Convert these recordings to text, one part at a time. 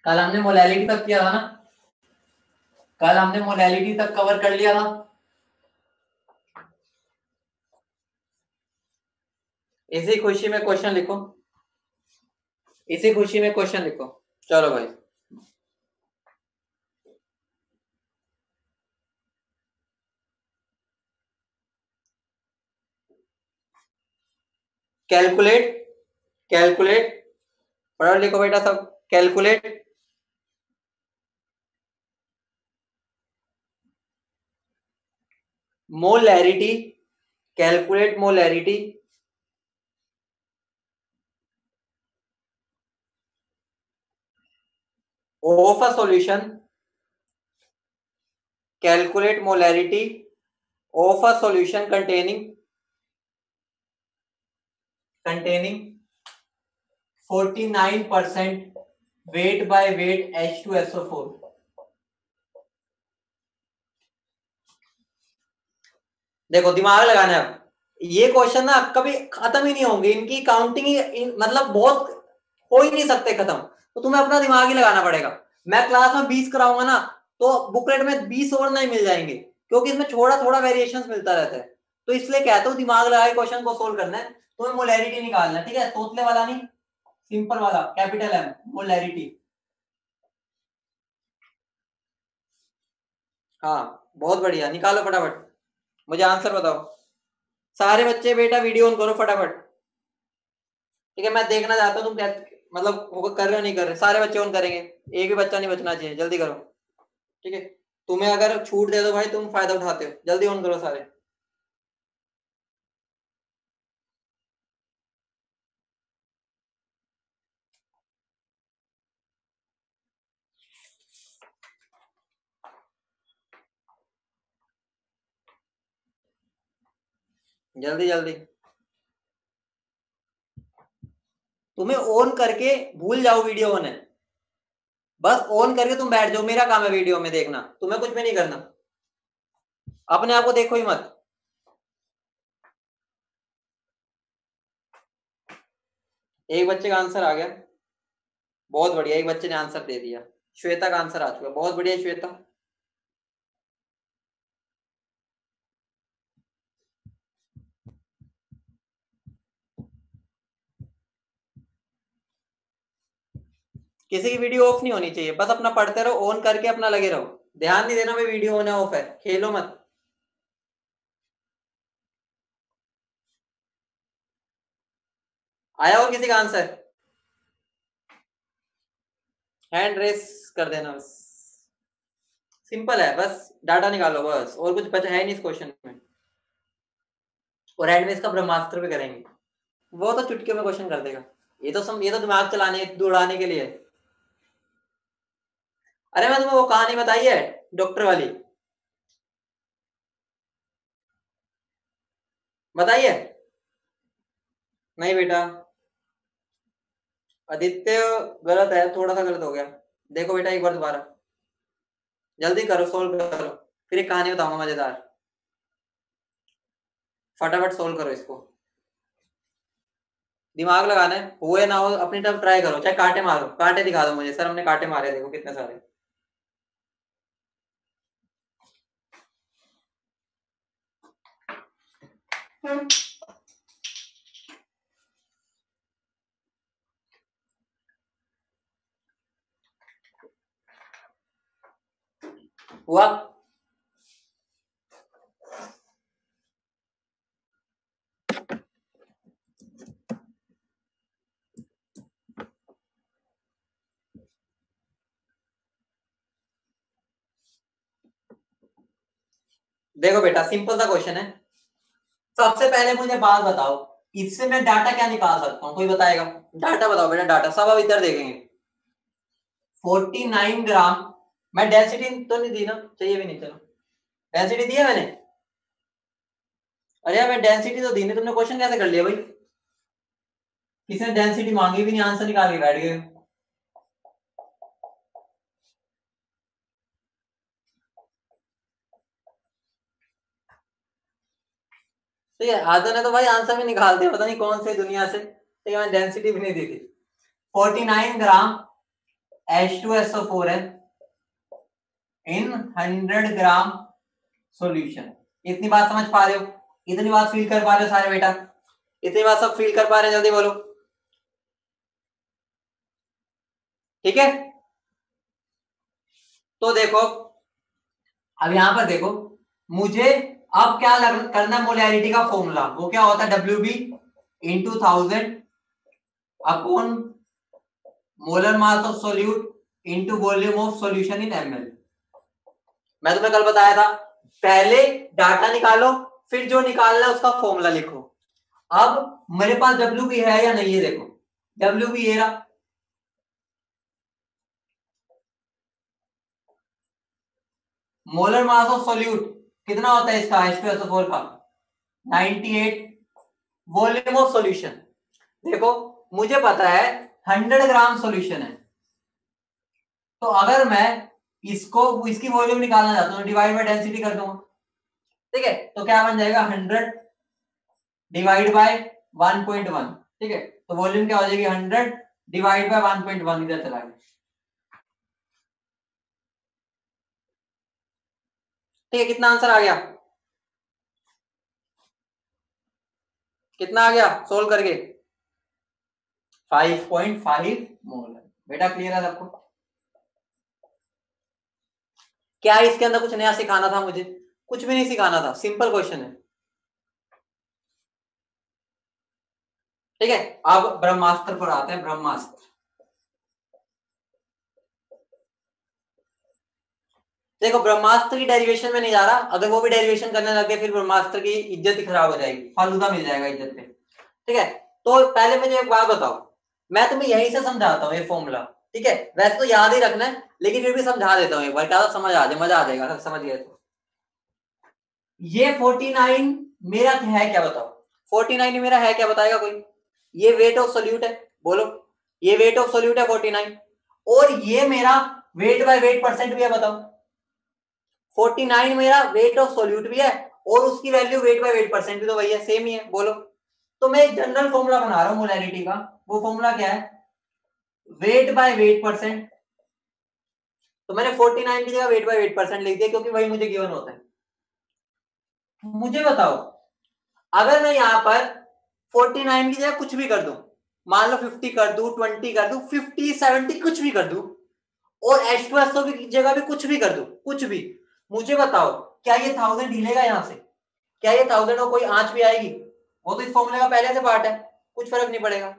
कल हमने मोलैलिटी तक किया था ना, कल हमने मोलैलिटी तक कवर कर लिया था। इसी खुशी में क्वेश्चन लिखो, इसी खुशी में क्वेश्चन लिखो। चलो भाई, कैलकुलेट, कैलकुलेट, पढ़ो लिखो बेटा सब। Calculate molarity, calculate molarity of a solution, calculate molarity of a solution containing 49% weight by weight H2SO4। देखो दिमाग लगाना है, अब ये क्वेश्चन ना कभी खत्म ही नहीं होंगे, इनकी काउंटिंग ही मतलब बहुत हो ही नहीं सकते खत्म, तो तुम्हें अपना दिमाग ही लगाना पड़ेगा। मैं क्लास में 20 कराऊंगा ना, तो बुकलेट में 20 और नहीं मिल जाएंगे, क्योंकि इसमें थोड़ा थोड़ा वेरिएशंस मिलता रहता है। तो इसलिए कहता हूँ दिमाग लगा के क्वेश्चन को सोल्व करना है। तुम्हें मोलैरिटी निकालना है, ठीक है, तोतले वाला नहीं, सिंपल वाला, कैपिटल एम, मोलैरिटी। हाँ बहुत बढ़िया, निकालो फटाफट, मुझे आंसर बताओ। सारे बच्चे बेटा वीडियो ऑन करो फटाफट, ठीक है, मैं देखना चाहता हूँ तुम क्या मतलब वो कर रहे हो नहीं कर रहे। सारे बच्चे ऑन करेंगे, एक भी बच्चा नहीं बचना चाहिए, जल्दी करो, ठीक है। तुम्हें अगर छूट दे दो भाई, तुम फायदा उठाते हो, जल्दी ऑन करो सारे। जल्दी जल्दी, तुम्हें ऑन करके भूल जाओ वीडियो ऑन है, बस ऑन करके तुम बैठ जाओ, मेरा काम है वीडियो में देखना, तुम्हें कुछ भी नहीं करना, अपने आप को देखो ही मत। एक बच्चे का आंसर आ गया, बहुत बढ़िया, एक बच्चे ने आंसर दे दिया, श्वेता का आंसर आ चुका, बहुत बढ़िया श्वेता। किसी की वीडियो ऑफ नहीं होनी चाहिए, बस अपना पढ़ते रहो, ऑन करके अपना लगे रहो, ध्यान नहीं देना भाई वीडियो ऑन है ऑफ है, खेलो मत। आया और किसी का आंसर? हैंड रेस कर देना बस, सिंपल है, बस डाटा निकालो बस, और कुछ बचा है नहीं इस क्वेश्चन में। और एंड में इसका ब्रह्मास्त्र भी करेंगे, वो तो चुटकियों में क्वेश्चन कर देगा, ये तो दिमाग चलाने दौड़ाने के लिए। अरे मैं तुम्हें वो कहानी बताई है, डॉक्टर वाली, बताइए? नहीं बेटा, आदित्य गलत है, थोड़ा सा गलत हो गया। देखो बेटा एक बार दोबारा, जल्दी करो, सोल्व करो, फिर एक कहानी बताऊंगा मजेदार, फटाफट सोल्व करो इसको। दिमाग लगाना है, हो या ना हो अपनी तरफ ट्राई करो, चाहे कांटे मारो, कांटे दिखा दो मुझे, सर हमने कांटे मारे, देखो कितने सारे। हुआ? देखो बेटा सिंपल सा क्वेश्चन है, सबसे पहले मुझे बात बताओ, इससे मैं डाटा क्या निकाल सकता हूँ, कोई बताएगा? डाटा बताओ बेटा, डाटा सब अब इधर देखेंगे। 49 ग्राम, मैं डेंसिटी तो नहीं दी ना, चाहिए भी नहीं, चलो डेंसिटी दी है मैंने? अरे यार मैं डेंसिटी तो दी नहीं, तुमने क्वेश्चन कैसे कर लिया भाई? किसी ने डेंसिटी मांगी भी नहीं, आंसर निकाल के बैठ गए। ठीक है, आधे ने तो भाई आंसर भी निकाल दिया, पता नहीं कौन से दुनिया से, ठीक है, मैं डेंसिटी भी नहीं दी थी। 49 ग्राम H2SO4 है इन 100 ग्राम सॉल्यूशन। इतनी बात समझ पा रहे हो? इतनी बात फील कर पा रहे हो सारे बेटा? इतनी बात सब फील कर पा रहे हैं? जल्दी बोलो। ठीक है, तो देखो अब यहां पर देखो, मुझे अब क्या करना है, मोलैरिटी का फॉर्मूला वो क्या होता है, WB into 1000 upon molar mass of solute into volume of solution in ml। मैं तुम्हें कल बताया था, पहले डाटा निकालो, फिर जो निकालना है उसका फॉर्मूला लिखो। अब मेरे पास WB है या नहीं है, देखो WB ये रहा, मोलर मास ऑफ सोल्यूट कितना होता है इसका, H2SO4 का 98, वॉल्यूम ऑफ सॉल्यूशन देखो मुझे पता है 100 ग्राम सॉल्यूशन है, तो अगर मैं इसको इसकी वॉल्यूम निकालना चाहता हूं, डिवाइड बाय डेंसिटी कर दूंगा। ठीक है, तो क्या बन जाएगा, 100 डिवाइड बाय 1.1। ठीक है, तो वॉल्यूम क्या हो जाएगी, 100 डिवाइड बाय 1.1, इधर चला गया। ठीक है, कितना आंसर आ गया, कितना आ गया सोल्व करके, 5.5 मोल। बेटा क्लियर है सबको? क्या इसके अंदर कुछ नया सिखाना था मुझे? कुछ भी नहीं सिखाना था, सिंपल क्वेश्चन है। ठीक है, अब ब्रह्मास्त्र पर आते हैं। ब्रह्मास्त्र देखो, ब्रह्मास्त्र की डेरिवेशन में नहीं जा रहा, अगर वो भी डेरिवेशन करने लगे फिर ब्रह्मास्त्र की इज्जत ही खराब हो जाएगी, फालूदा मिल जाएगा इज्जत पे। ठीक है, तो पहले मुझे एक बात बताओ, मैं तुम्हें यहीं से समझाता हूँ ये फॉर्मूला। ठीक है, वैसे तो याद ही रखना है, लेकिन फिर भी समझा देता हूँ एक बार, क्या समझ आ जाए, मजा आ जाएगा समझ गए तो। ये 49 मेरा है क्या बताओ, 49 मेरा है क्या बताएगा कोई? ये वेट ऑफ सोल्यूट है, बोलो, ये वेट ऑफ सोल्यूट है 49, और ये मेरा वेट बाय वेट परसेंट भी है, बताओ। 49 मेरा वेट ऑफ सोल्यूट भी है, और उसकी value weight by weight percent भी तो वही है, सेम ही है, बोलो। तो मैं एक जनरल फॉर्मूला बना रहा हूं मोलैरिटी का, वो फॉर्मूला क्या है, वेट बाय वेट परसेंट। तो मैंने 49 की जगह वेट बाय वेट परसेंट लिख दिया, क्योंकि वही मुझे गिवन होता है। मुझे बताओ, अगर मैं यहां पर 49 की जगह कुछ भी कर दूं, मान लो 50 कर दूं, 20 कर दूं, 50 70 कुछ भी कर दूं, और H2SO की जगह भी कुछ भी कर दूं, कुछ भी, मुझे बताओ क्या ये 1000 हिलेगा यहां से? क्या ये 1000 को कोई आंच भी आएगी? वो तो इस फॉर्मूले का पहले से पार्ट है, कुछ फर्क नहीं पड़ेगा।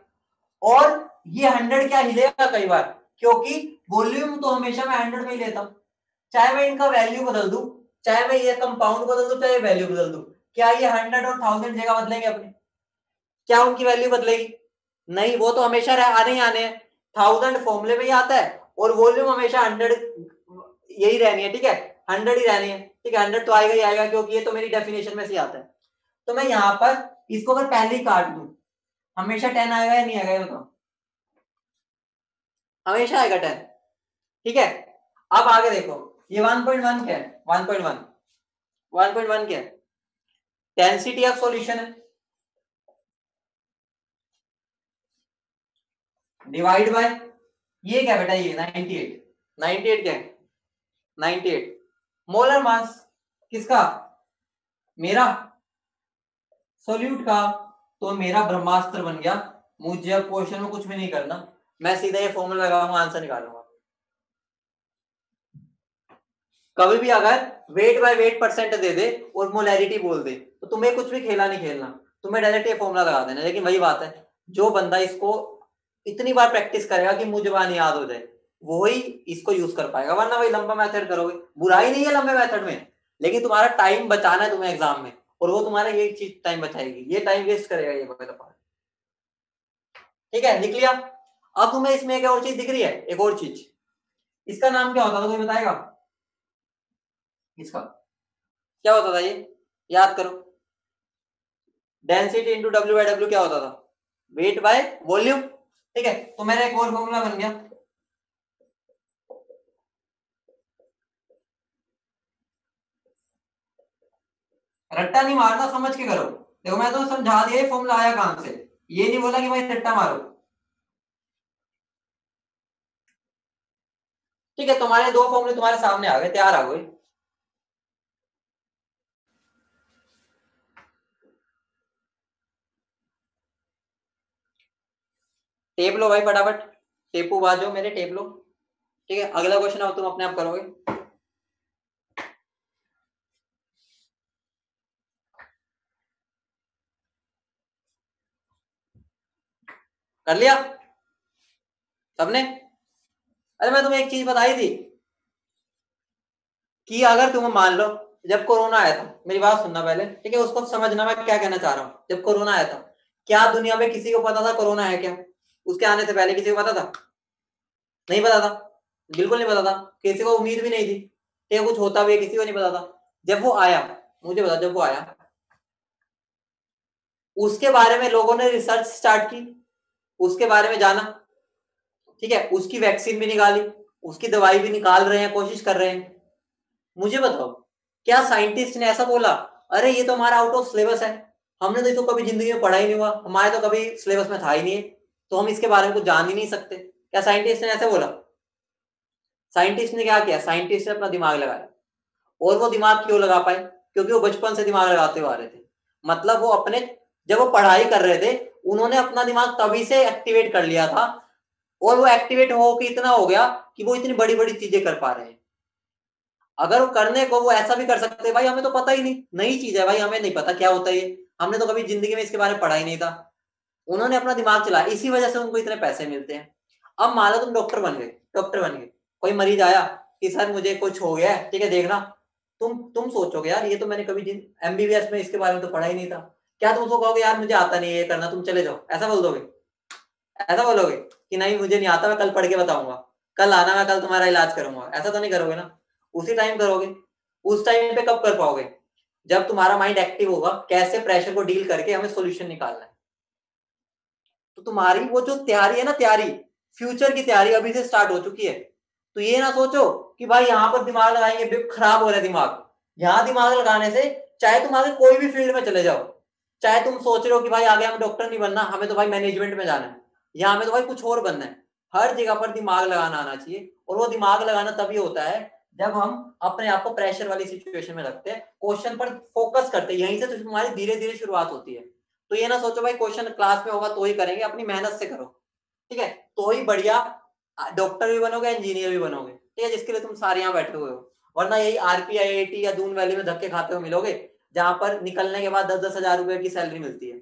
और ये 100 क्या हिलेगा कई बार, क्योंकि वॉल्यूम तो हमेशा मैं 100 में ही लेता हूं, चाहे मैं इनका वैल्यू बदल दूं, चाहे मैं ये कंपाउंड बदल दूं, चाहे वैल्यू बदल दूं, क्या ये 100 और 1000 जगह बदलेंगे अपने? क्या उनकी वैल्यू बदलेगी? नहीं, वो तो हमेशा आने ही आने हैं। 1000 फॉर्मूले में ही आता है, और वॉल्यूम हमेशा 100 यही रहनी है। ठीक है, 100 ही रहनी है। ठीक है, 100 तो आएगा ही आएगा, क्योंकि ये तो मेरी डेफिनेशन में से आता है। तो मैं यहाँ पर इसको अगर पहले ही काट दूं, हमेशा 10 आएगा या नहीं आएगा, ये बताओ? हमेशा आएगा 10। ठीक है, अब आगे देखो, ये 1.1 क्या है, 1.1 1.1 क्या है, डेंसिटी ऑफ सॉल्यूशन है, डिवाइड बाय ये क्या बेटा, ये 98। 98 क्या है, 98 मोलर मास किसका, मेरा सोल्यूट का। तो मेरा ब्रह्मास्त्र बन गया। मुझे अब क्वेश्चन में कुछ भी नहीं करना, मैं सीधा ये फॉर्मूला लगाऊंगा, आंसर निकालूंगा। कभी भी अगर वेट बाय वेट परसेंट दे दे और मोलैरिटी बोल दे, तो तुम्हें कुछ भी खेला नहीं खेलना, तुम्हें डायरेक्ट ये फॉर्मूला लगा देना। लेकिन वही बात है, जो बंदा इसको इतनी बार प्रैक्टिस करेगा कि मुझे जबान याद हो जाए, वो ही इसको यूज कर पाएगा, वरना वही लंबा मेथड करोगे। बुराई नहीं है लंबे मेथड में, लेकिन तुम्हारा टाइम बचाना है तुम्हें एग्जाम में, और वो तुम्हारा ये चीज टाइम बचाएगी, ये टाइम वेस्ट करेगा ये वाला पार्ट। ठीक है, लिख लिया। अब तुम्हें इसमें एक और चीज दिख रही है, एक और चीज, इसका नाम क्या होता था, कोई बताएगा? इसका क्या होता था ये, याद करो। Density into W by W क्या होता था, वेट बाय वॉल्यूम। ठीक है, तो मेरा एक और फॉर्मूला बन गया, रट्टा नहीं मारना, समझ के करो। देखो मैं तो समझा दिया फॉर्मूला आया कहां से, ये नहीं बोला कि भाई रट्टा मारो। ठीक है, तुम्हारे दो फॉर्मूले तुम्हारे सामने आ गए, तैयार आ गए। टेप लो भाई फटाफट, टेपू बाजो मेरे, टेप लो। ठीक है, अगला क्वेश्चन अब तुम अपने आप करोगे। कर लिया सबने? अरे मैं तुम्हें एक चीज बताई थी कि अगर तुम्हें मान लो जब कोरोना आया था, मेरी बात सुनना पहले, ठीक है, उसको समझना मैं क्या कहना चाह रहा हूँ। जब कोरोना आया था, क्या दुनिया में किसी को पता था कोरोना है क्या? उसके आने से पहले किसी को पता था? नहीं पता था, बिल्कुल नहीं पता था। किसी को उम्मीद भी नहीं थी कि कुछ होता भी है, किसी को नहीं पता था। जब वो आया, मुझे बता, जब वो आया उसके बारे में लोगों ने रिसर्च स्टार्ट की, उसके बारे में जाना, ठीक है, उसकी वैक्सीन भी निकाली, उसकी दवाई भी निकाल रहे हैं, कोशिश कर रहे हैं। मुझे बताओ, क्या साइंटिस्ट ने ऐसा बोला अरे ये तो हमारा आउट ऑफ सिलेबस है, हमने तो इसको कभी जिंदगी में पढ़ा ही नहीं हुआ, हमारे तो कभी सिलेबस में था ही नहीं है, तो हम इसके बारे में कुछ जान ही नहीं सकते? क्या साइंटिस्ट ने ऐसे बोला? साइंटिस्ट ने क्या किया? साइंटिस्ट ने अपना दिमाग लगाया। और वो दिमाग क्यों लगा पाए? क्योंकि वो बचपन से दिमाग लगाते हुए आ रहे थे। मतलब वो अपने, जब वो पढ़ाई कर रहे थे, उन्होंने अपना दिमाग तभी से एक्टिवेट कर लिया था, और वो एक्टिवेट हो के इतना हो गया कि वो इतनी बड़ी बड़ी चीजें कर पा रहे हैं। अगर वो करने को वो ऐसा भी कर सकते हैं, भाई हमें तो पता ही नहीं, नई चीज है भाई, हमें नहीं पता क्या होता है ये, हमने तो कभी जिंदगी में इसके बारे में पढ़ा ही नहीं था। उन्होंने अपना दिमाग चलाया, इसी वजह से उनको इतने पैसे मिलते हैं। अब मान लो तुम डॉक्टर बन गए, डॉक्टर बन गए, कोई मरीज आया कि सर मुझे कुछ हो गया है, ठीक है, देखना। तुम सोचोगे यार ये तो मैंने कभी एमबीबीएस में इसके बारे में तो पढ़ा ही नहीं था। क्या तुम उसको कहोगे यार मुझे आता नहीं है ये करना, तुम चले जाओ, ऐसा बोल दोगे? ऐसा बोलोगे कि नहीं मुझे नहीं आता, मैं कल पढ़ के बताऊंगा, कल आना, मैं कल तुम्हारा इलाज करूंगा? ऐसा तो नहीं करोगे ना। उसी टाइम करोगे। उस टाइम पे कब कर पाओगे? जब तुम्हारा माइंड एक्टिव होगा, कैसे प्रेशर को डील करके हमें सॉल्यूशन निकालना है। तो तुम्हारी वो जो तैयारी है ना, तैयारी, फ्यूचर की तैयारी अभी से स्टार्ट हो चुकी है। तो ये ना सोचो कि भाई यहाँ पर दिमाग लगाएंगे खराब हो रहा है दिमाग। यहाँ दिमाग लगाने से चाहे तुम आगे कोई भी फील्ड में चले जाओ, चाहे तुम सोच रहे हो कि भाई आगे हमें डॉक्टर नहीं बनना, हमें तो भाई मैनेजमेंट में जाना है, या हमें तो भाई कुछ और बनना है, हर जगह पर दिमाग लगाना आना चाहिए। और वो दिमाग लगाना तभी होता है जब हम अपने आप को प्रेशर वाली सिचुएशन में रखते हैं, क्वेश्चन पर फोकस करते हैं, यहीं से तो तुम्हारी धीरे धीरे शुरुआत होती है। तो ये ना सोचो भाई क्वेश्चन क्लास में होगा तो ही करेंगे, अपनी मेहनत से करो, ठीक है, तो ही बढ़िया डॉक्टर भी बनोगे, इंजीनियर भी बनोगे, ठीक है, जिसके लिए तुम सारे यहाँ बैठे हुए हो। वरना यही आरपी आईआईटी या दून वैली में धक्के खाते हुए मिलोगे, जहां पर निकलने के बाद 10-10 हजार रुपए की सैलरी मिलती है।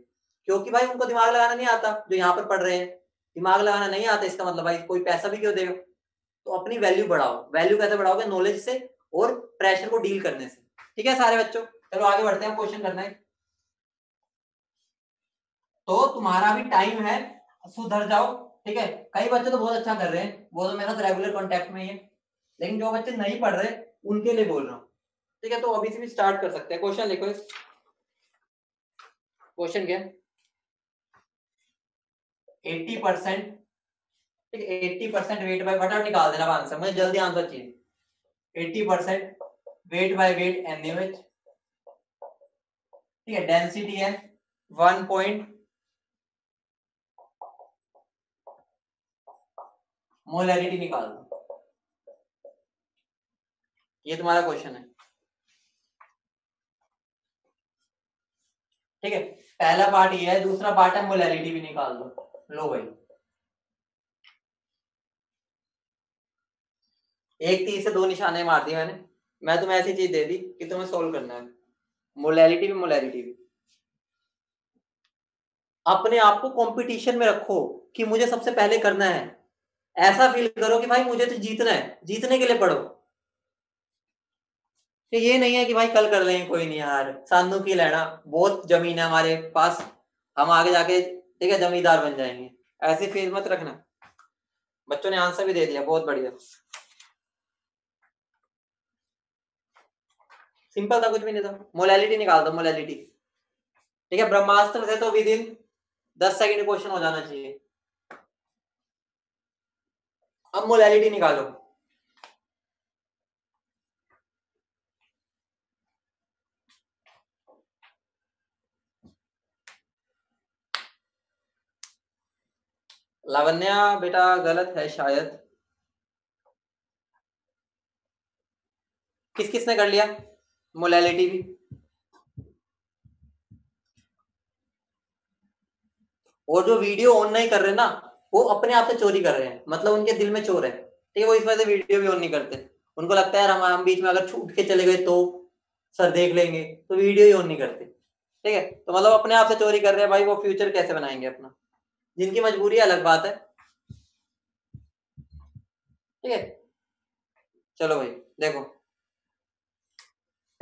क्योंकि भाई उनको दिमाग लगाना नहीं आता, जो यहाँ पर पढ़ रहे हैं दिमाग लगाना नहीं आता, इसका मतलब भाई कोई पैसा भी क्यों देगा? तो अपनी वैल्यू बढ़ाओ। वैल्यू कैसे बढ़ाओगे? नॉलेज से और प्रेशर को डील करने से। ठीक है सारे बच्चों, चलो आगे बढ़ते हैं, क्वेश्चन करना है। तो तुम्हारा भी टाइम है, सुधर जाओ। ठीक है, कई बच्चे तो बहुत अच्छा कर रहे हैं, वो तो मेरे साथ रेगुलर कांटेक्ट में ही है, लेकिन जो बच्चे नहीं पढ़ रहे उनके लिए बोल रहा हूँ। ठीक है, तो अभी से भी स्टार्ट कर सकते हैं। क्वेश्चन लिखो, क्वेश्चन क्या है? 80%, ठीक है, 80% वेट बाय, फटाफट निकाल देना आंसर, मुझे जल्दी आंसर चाहिए। 80% वेट बाय वेट एनएमएच, ठीक है, डेंसिटी है 1 मोलैरिटी निकाल दो। ये तुम्हारा क्वेश्चन है, ठीक है। पहला पार्ट ये है, दूसरा पार्ट है मोलैरिटी भी निकाल दो। लो भाई, एक तीर से दो निशाने मार दिए मैंने। मैं तुम्हें ऐसी चीज दे दी कि तुम्हें सोल्व करना है, मोलैरिटी भी मोलैरिटी भी। अपने आप को कंपटीशन में रखो कि मुझे सबसे पहले करना है। ऐसा फील करो कि भाई मुझे तो जीतना है, जीतने के लिए पढ़ो। तो ये नहीं है कि भाई कल कर लेंगे, कोई नहीं यार, सानू की लेना, बहुत जमीन है हमारे पास, हम आगे जाके ठीक है जमींदार बन जाएंगे, ऐसे फील मत रखना। बच्चों ने आंसर भी दे दिया, बहुत बढ़िया, सिंपल था, कुछ भी नहीं था। मोलैलिटी निकाल दो, मोलैलिटी। ठीक है, ब्रह्मास्त्र से तो विद इन 10 सेकंड क्वेश्चन हो जाना चाहिए। अब मोलैलिटी निकालो। लावण्या बेटा गलत है शायद, किस किसने कर लिया? मोलैलिटी भी। और जो वीडियो ऑन नहीं कर रहे ना, वो अपने आप से चोरी कर रहे हैं, मतलब उनके दिल में चोर है, ठीक है, वो इस वजह से वीडियो भी ऑन नहीं करते। उनको लगता है यार हम बीच में अगर छूट के चले गए तो सर देख लेंगे, तो वीडियो ही ऑन नहीं करते। ठीक है, तो मतलब अपने आप से चोरी कर रहे हैं भाई, वो फ्यूचर कैसे बनाएंगे अपना? जिनकी मजबूरी अलग बात है। ठीक है, चलो भाई देखो,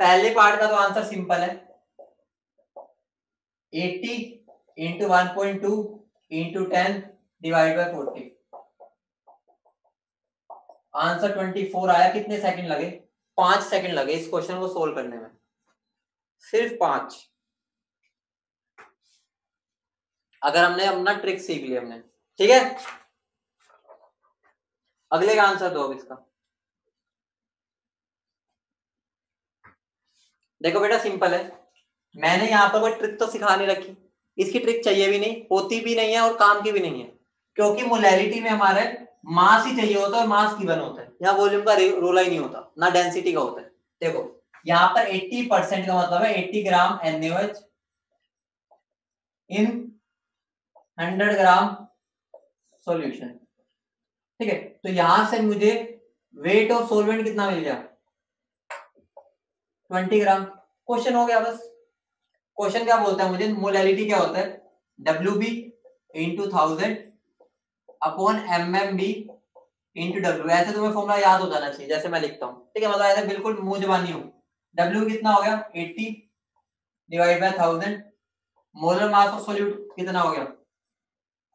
पहले पार्ट का तो आंसर सिंपल है, 80 into 1.2 into 10 divide by 40। Answer 24 आया। कितने सेकंड लगे? 5 सेकंड लगे इस क्वेश्चन को सोल्व करने में, सिर्फ 5। अगर हमने अपना ट्रिक सीख लिया हमने। ठीक है, अगले का आंसर दो अब इसका। देखो बेटा सिंपल है, मैंने यहाँ पर कोई ट्रिक तो सिखा नहीं रखी, इसकी ट्रिक चाहिए भी नहीं, होती भी नहीं है और काम की भी नहीं है, क्योंकि मोलैलिटी में हमारे मास ही चाहिए होता है और मास गिवन होता है, यहाँ वॉल्यूम का रोला ही नहीं होता, ना डेंसिटी का होता है। देखो यहाँ पर 80% का मतलब है 80 ग्राम NaOH इन 100 ग्राम सॉल्यूशन। ठीक है, तो यहां से मुझे वेट ऑफ सॉल्वेंट कितना मिल गया? 20 ग्राम। क्वेश्चन हो गया बस। क्वेश्चन क्या बोलता है मुझे, मोलैलिटी क्या होता है? WB into 1000 upon MM B into W। ऐसे तुम्हें फॉर्मूला याद हो जाना चाहिए जैसे मैं लिखता हूँ, ठीक है, मतलब ऐसे बिल्कुल मुंह जबानी हो। W कितना हो गया? 80 divide by 1000। Molar mass of solute कितना हो गया?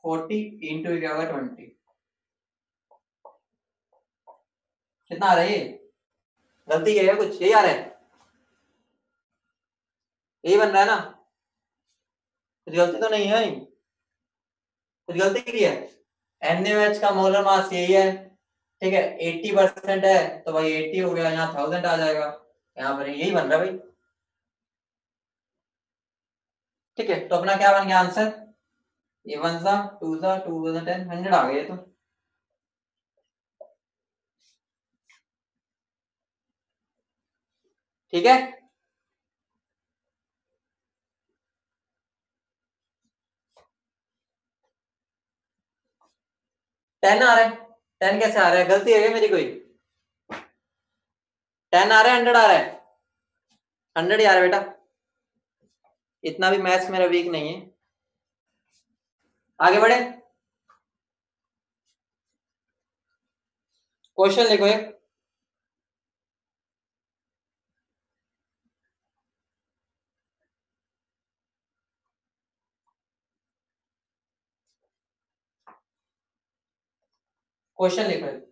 40 इंटू क्या होगा 20। कितना आ रहा है ये? गलती क्या है? कुछ यही आ रहा है, यही बन रहा है ना? कुछ गलती तो नहीं है? कुछ गलती की है? NaOH का मोलर मास यही है, ठीक है, 80% है तो भाई 80 हो गया, यहाँ 1000 आ जाएगा, यहाँ पर यही बन रहा है भाई। ठीक है, तो अपना क्या बन गया आंसर? ये 1 सा 2 सा 2 सा 10 100 आ गए तो। ठीक है, 10 आ रहा है। 10 कैसे आ रहा है? गलती है क्या मेरी कोई? 10 आ रहा है 100 आ रहा है? 100 ही आ रहा है बेटा, इतना भी मैथ्स मेरा वीक नहीं है। आगे बढ़े, क्वेश्चन लिखो एक। क्वेश्चन लिखो एक।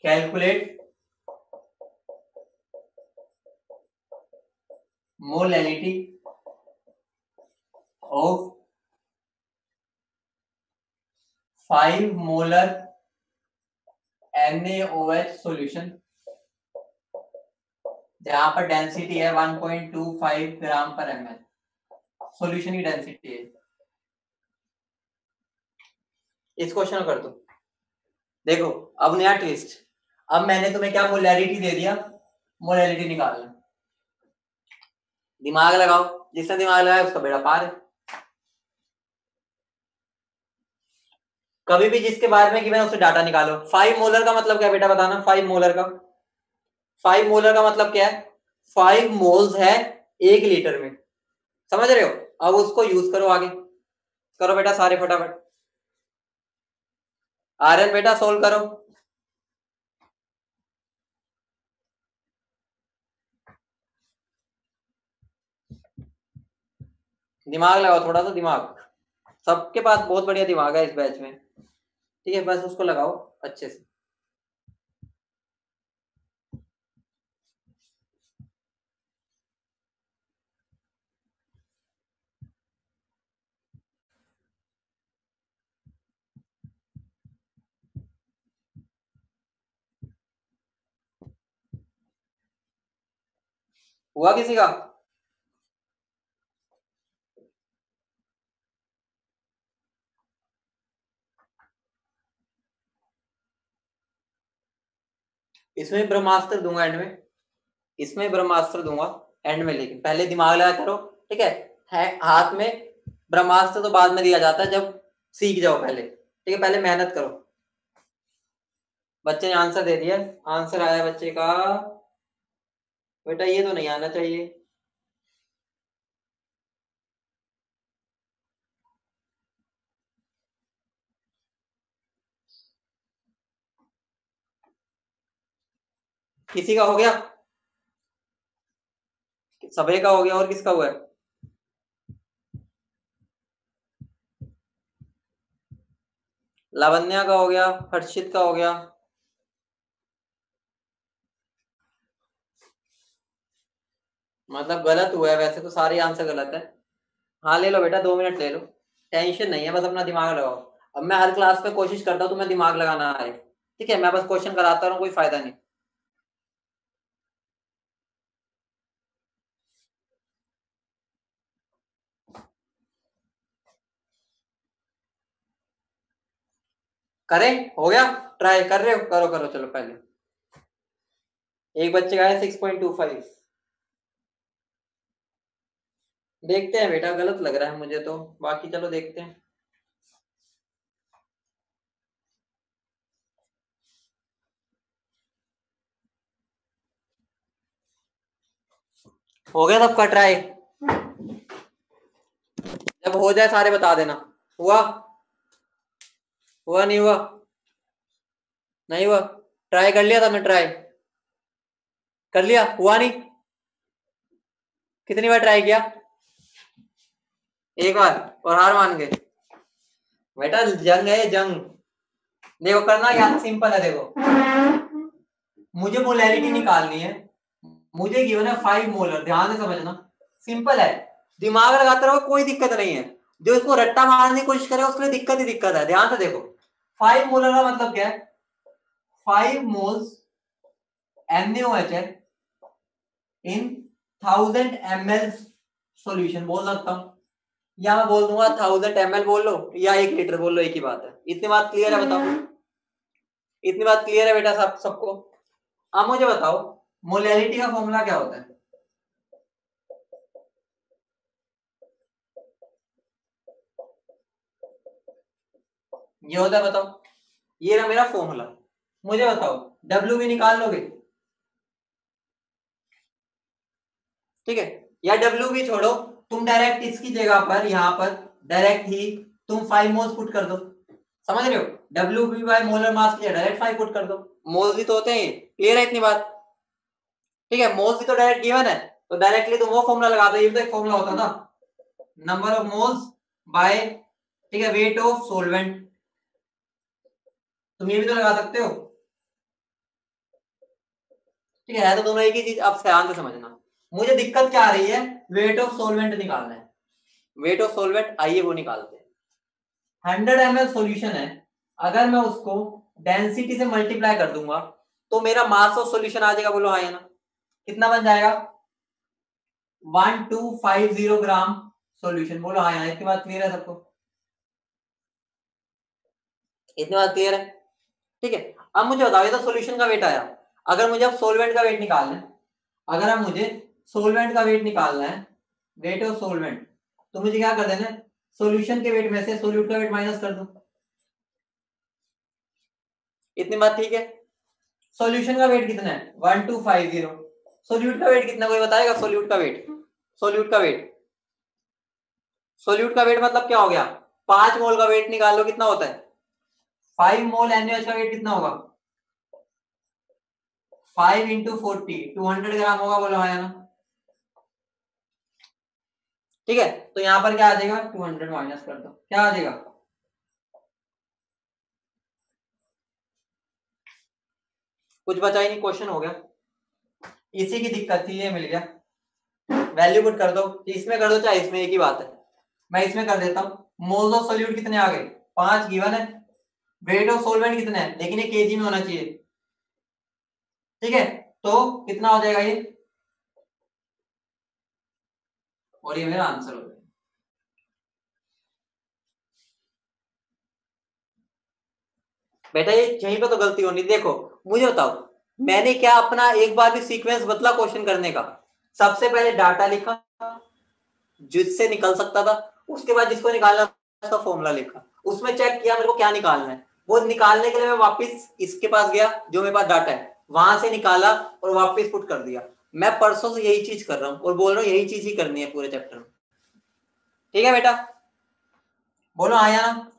Calculate molality of 5 molar NaOH solution जहां पर डेंसिटी है 1.25 ग्राम पर ml। सॉल्यूशन की डेंसिटी है। इस क्वेश्चन को कर दो। देखो अब नया ट्विस्ट, अब मैंने तुम्हें क्या मोलैरिटी दे दिया, मोलैरिटी निकालना। दिमाग लगाओ, जिसने दिमाग लगाया उसका बेड़ा पार है। कभी भी जिसके बारे में कि मैंने उससे डाटा निकालो। 5 मोलर का मतलब क्या है बेटा बताना? 5 मोलर का, 5 मोलर का मतलब क्या है? 5 मोल्स है 1 लीटर में, समझ रहे हो? अब उसको यूज करो आगे, करो बेटा सारे फटाफट। आर्यन बेटा सोल्व करो। दिमाग लगाओ, थोड़ा सा दिमाग, सबके पास बहुत बढ़िया दिमाग है इस बैच में, ठीक है, बस उसको लगाओ अच्छे से। हुआ किसी का? इसमें ब्रह्मास्त्र दूंगा एंड में, इसमें ब्रह्मास्त्र दूंगा एंड में, लेकिन पहले दिमाग लगा करो, ठीक है हाथ में ब्रह्मास्त्र तो बाद में दिया जाता है जब सीख जाओ पहले, ठीक है पहले मेहनत करो। बच्चे ने आंसर दे दिया, आंसर आया बच्चे का, बेटा ये तो नहीं आना चाहिए। किसी का हो गया, सभी का हो गया, और किसका हुआ है? लावण्या का हो गया, हर्षित का हो गया। मतलब गलत हुआ है, वैसे तो सारे आंसर गलत है। हाँ ले लो बेटा, 2 मिनट ले लो, टेंशन नहीं है, बस अपना दिमाग लगाओ। अब मैं हर क्लास में कोशिश करता हूँ तुम्हें दिमाग लगाना आए, ठीक है, मैं बस क्वेश्चन कराता रहूँ, कोई फायदा नहीं। करें, हो गया, ट्राई कर रहे हो, करो करो, चलो पहले। एक बच्चे का है 6.25। देखते हैं बेटा, गलत लग रहा है मुझे तो, बाकी चलो देखते हैं। हो गया सबका ट्राई? जब हो जाए सारे बता देना। हुआ? हुआ नहीं हुआ? नहीं हुआ? ट्राई कर लिया था मैं, ट्राई कर लिया, हुआ नहीं? कितनी बार ट्राई किया? एक बार, और हार मान गए? बेटा जंग है जंग। देखो करना क्या सिंपल है, देखो मुझे मोलैरिटी निकालनी है, मुझे गिवन है 5 मोलर, ध्यान से समझना, सिंपल है, दिमाग लगाते रहो, कोई दिक्कत नहीं है। जो इसको रट्टा मारने की कोशिश करे उसके लिए दिक्कत ही दिक्कत है। ध्यान से देखो, 5 मोलर का मतलब क्या है? 5 मोल्स NaOH इन 1000 ml सॉल्यूशन बोल सकता हूं, या मैं बोल दूंगा 1000 ml बोल लो, या 1 लीटर बोल लो, एक ही बात है। इतनी बात क्लियर है? बताओ, इतनी बात क्लियर है बेटा सब सबको? अब मुझे बताओ मोलैरिटी का फॉर्मूला क्या होता है? ये होता है, बताओ, ये रहा मेरा फॉर्मूला। मुझे बताओ डब्ल्यू भी निकाल लोगे? ठीक है, या डब्ल्यू भी छोड़ो, तुम डायरेक्ट इसकी जगह पर यहां पर डायरेक्ट ही तुम 5 मोल्स पुट कर दो, समझ रहे हो? डब्ल्यू भी बाय मोलर मास के डायरेक्ट 5 पुट कर दो, मोल्स भी तो होते हैं, क्लियर है इतनी बात? ठीक है, मोल्स भी तो डायरेक्ट गिवन है, तो डायरेक्टली तुम वो फॉर्मूला लगा दो, ये भी तो एक फॉर्मूला होता था, नंबर ऑफ मोल्स बाय, ठीक है, वेट ऑफ सोलवेंट, तुम ये भी तो लगा सकते हो। ठीक है तो दोनों एक ही चीज, अब ध्यान से समझना, मुझे दिक्कत क्या आ रही है? वेट ऑफ सोलवेंट निकालना है, वेट ऑफ सोलवेंट, आइए वो निकालते हैं। 100 ml सॉल्यूशन है, अगर मैं उसको डेंसिटी से मल्टीप्लाई कर दूंगा तो मेरा मास ऑफ सॉल्यूशन आ जाएगा, बोलो हाँ या ना? कितना बन जाएगा? 1250 ग्राम सॉल्यूशन, बोलो हाँ या ना? इतनी बात क्लियर है सबको? इतनी बात क्लियर है? ठीक है, अब मुझे बताओ, ये तो सॉल्यूशन का वेट आया, अगर मुझे अब सोलवेंट का वेट निकालना है, अगर अब मुझे सोलवेंट का वेट निकालना है, वेट ऑफ सोलवेंट, तो मुझे क्या कर देना है? सॉल्यूशन के वेट में से सोल्यूट का वेट माइनस कर दो, इतनी बात ठीक है? सॉल्यूशन का वेट कितना है? 1250, सोल्यूट का वेट कितना, कोई बताएगा? सोल्यूट का वेट, सोल्यूट का वेट, सोल्यूट का वेट मतलब क्या हो गया? 5 मोल का वेट निकाल लो, कितना होता है? 5 मोल NaOH का वेट कितना होगा? 5 इंटू 40, 200 ग्राम होगा, बोलो हाँ या ना? ठीक है, तो यहां पर क्या आ जाएगा? 200 माइनस कर दो, क्या आ जाएगा? कुछ बचा ही नहीं, क्वेश्चन हो गया। इसी की दिक्कत थी, ये मिल गया। वैल्यू पुट कर दो, इसमें कर दो चाहे इसमें, एक ही बात है। मैं इसमें कर देता हूं, मोल्स ऑफ सोल्यूट कितने आ गए? 5 गिवन है, वेट ऑफ सोलवेंट कितना है, लेकिन ये केजी में होना चाहिए, ठीक है, तो कितना हो जाएगा ये, और ये मेरा आंसर हो जाएगा। बेटा ये यहीं पे तो गलती होनी, देखो मुझे बताओ, मैंने क्या अपना एक बार भी सीक्वेंस बदला क्वेश्चन करने का? सबसे पहले डाटा लिखा जिससे निकल सकता था, उसके बाद जिसको निकालना उसका फॉर्मूला लिखा, उसमें चेक किया मेरे को क्या निकालना है, वो निकालने के लिए मैं वापस इसके पास गया जो मेरे पास डाटा है, वहां से निकाला और वापस पुट कर दिया। मैं परसों से यही चीज कर रहा हूँ और बोल रहा हूँ यही चीज ही करनी है पूरे चैप्टर में। ठीक है बेटा, बोलो आया ना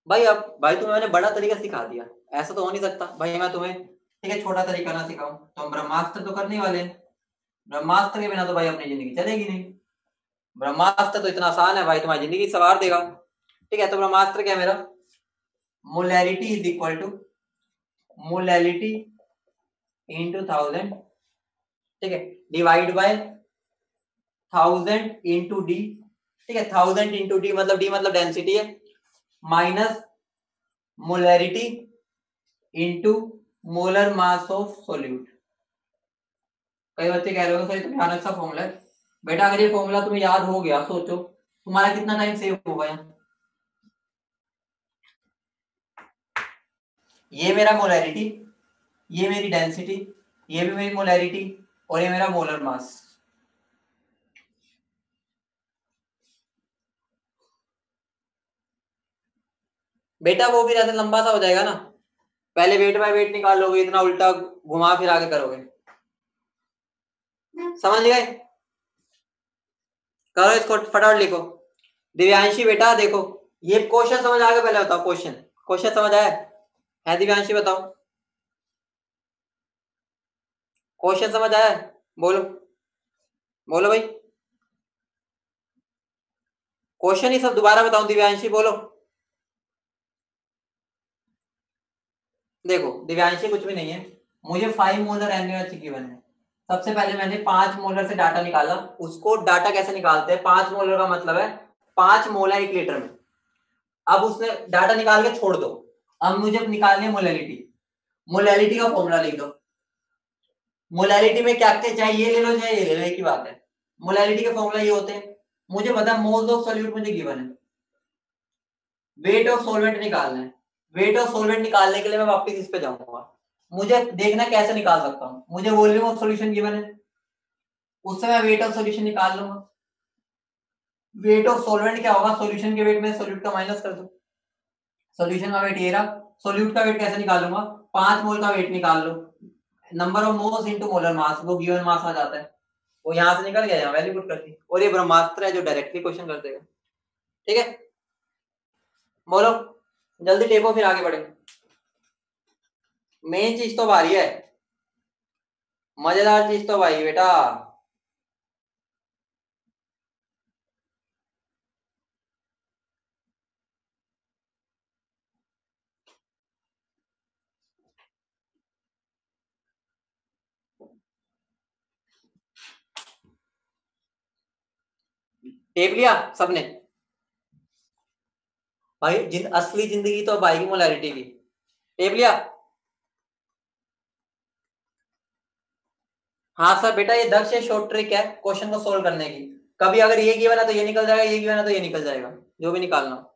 भाई? अब भाई तुम्हें मैंने बड़ा तरीका सिखा दिया, ऐसा तो हो नहीं सकता भाई मैं तुम्हें ठीक है छोटा तरीका ना सिखाऊं। तो हम ब्रह्मास्त्र तो करने वाले हैं, ब्रह्मास्त्र के बिना तो भाई अपनी जिंदगी चलेगी नहीं। ब्रह्मास्त्र तो इतना आसान है भाई, तुम्हारी जिंदगी सवार देगा। ठीक है, तो ब्रह्मास्त्र क्या है मेरा? Molarity is equal to molarity into 1000, ठीक है, डिवाइड बाय 1000 इंटू डी। ठीक है, 1000 इंटू डी मतलब डी मतलब डेंसिटी है, minus molarity into molar mass of solute. कई बच्चे कह रहे हो सर तो भयानक सा फॉर्मूला है। बेटा अगर ये फॉर्मूला तुम्हें याद हो गया, सोचो तुम्हारा कितना टाइम सेव होगा यहाँ। ये मेरा मोलैरिटी, ये मेरी डेंसिटी, ये भी मेरी मोलैरिटी और ये मेरा मोलर मास। बेटा वो भी ऐसे लंबा सा हो जाएगा ना, पहले वेट बाय वेट निकाल लोगे, इतना उल्टा घुमा फिरा के करोगे। समझ गए? करो इसको फटाफट लिखो। दिव्यांशी बेटा देखो, ये क्वेश्चन समझ आ गया? पहले बताओ क्वेश्चन, क्वेश्चन समझ आया है दिव्यांशी? बताओ क्वेश्चन समझ आया है? बोलो बोलो भाई, क्वेश्चन ही सब दोबारा बताऊं? दिव्यांशी बोलो। देखो दिव्यांशी कुछ भी नहीं है, मुझे 5 मोलर NaOH गिवन है। सबसे पहले मैंने 5 मोलर से डाटा निकाला। उसको डाटा कैसे निकालते हैं? 5 मोलर का मतलब है 5 मोलर 1 लीटर में। अब उसने डाटा निकाल के छोड़ दो, अब मुझे निकालनी है मोलैरिटी। मोलैरिटी का फॉर्मूला लिख दो। मोलैरिटी में क्या क्या चाहे ये ले लो चाहे ये ले लो, एक ही बात है। मोलैरिटी के फॉर्मूला ये होते हैं, मुझे पता मोल्स ऑफ सॉल्यूट मुझे गिवन है, वेट ऑफ सॉल्वेंट निकालना है। वेट ऑफ सॉल्वेंट निकालने के लिए मैं वापस इस पे जाऊंगा, मुझे देखना कैसे निकाल सकता हूँ। मुझे वॉल्यूम ऑफ सॉल्यूशन गिवन है, उससे मैं वेट ऑफ सॉल्यूशन निकाल लूंगा। वेट ऑफ सॉल्वेंट क्या होगा? सॉल्यूशन के वेट में सॉल्यूट का माइनस कर दो, सॉल्यूशन का वेट ये रहा। सॉल्यूट का वेट कैसे निकालूंगा? 5 मोल का वेट निकाल लो, number of moles into molar mass, वो गिवन मास आ जाता है, वो यहां से निकल गया, यहाँ वैल्यू पुट करती। और ये ब्रह्मास्त्र है जो डायरेक्टली क्वेश्चन कर देगा। ठीक है, बोलो जल्दी टेपो फिर आगे बढ़े। मेन चीज तो भारी है, मजेदार चीज तो भाई बेटा। टेप लिया सबने? भाई असली जिंदगी तो अब आएगी मोलैरिटी की। टेप लिया? हाँ सर बेटा, ये दक्ष शॉर्ट ट्रिक है क्वेश्चन को सोल्व करने की। कभी अगर ये गिवन है तो ये निकल जाएगा, ये गिवन है तो ये निकल जाएगा, जो भी निकालना हो।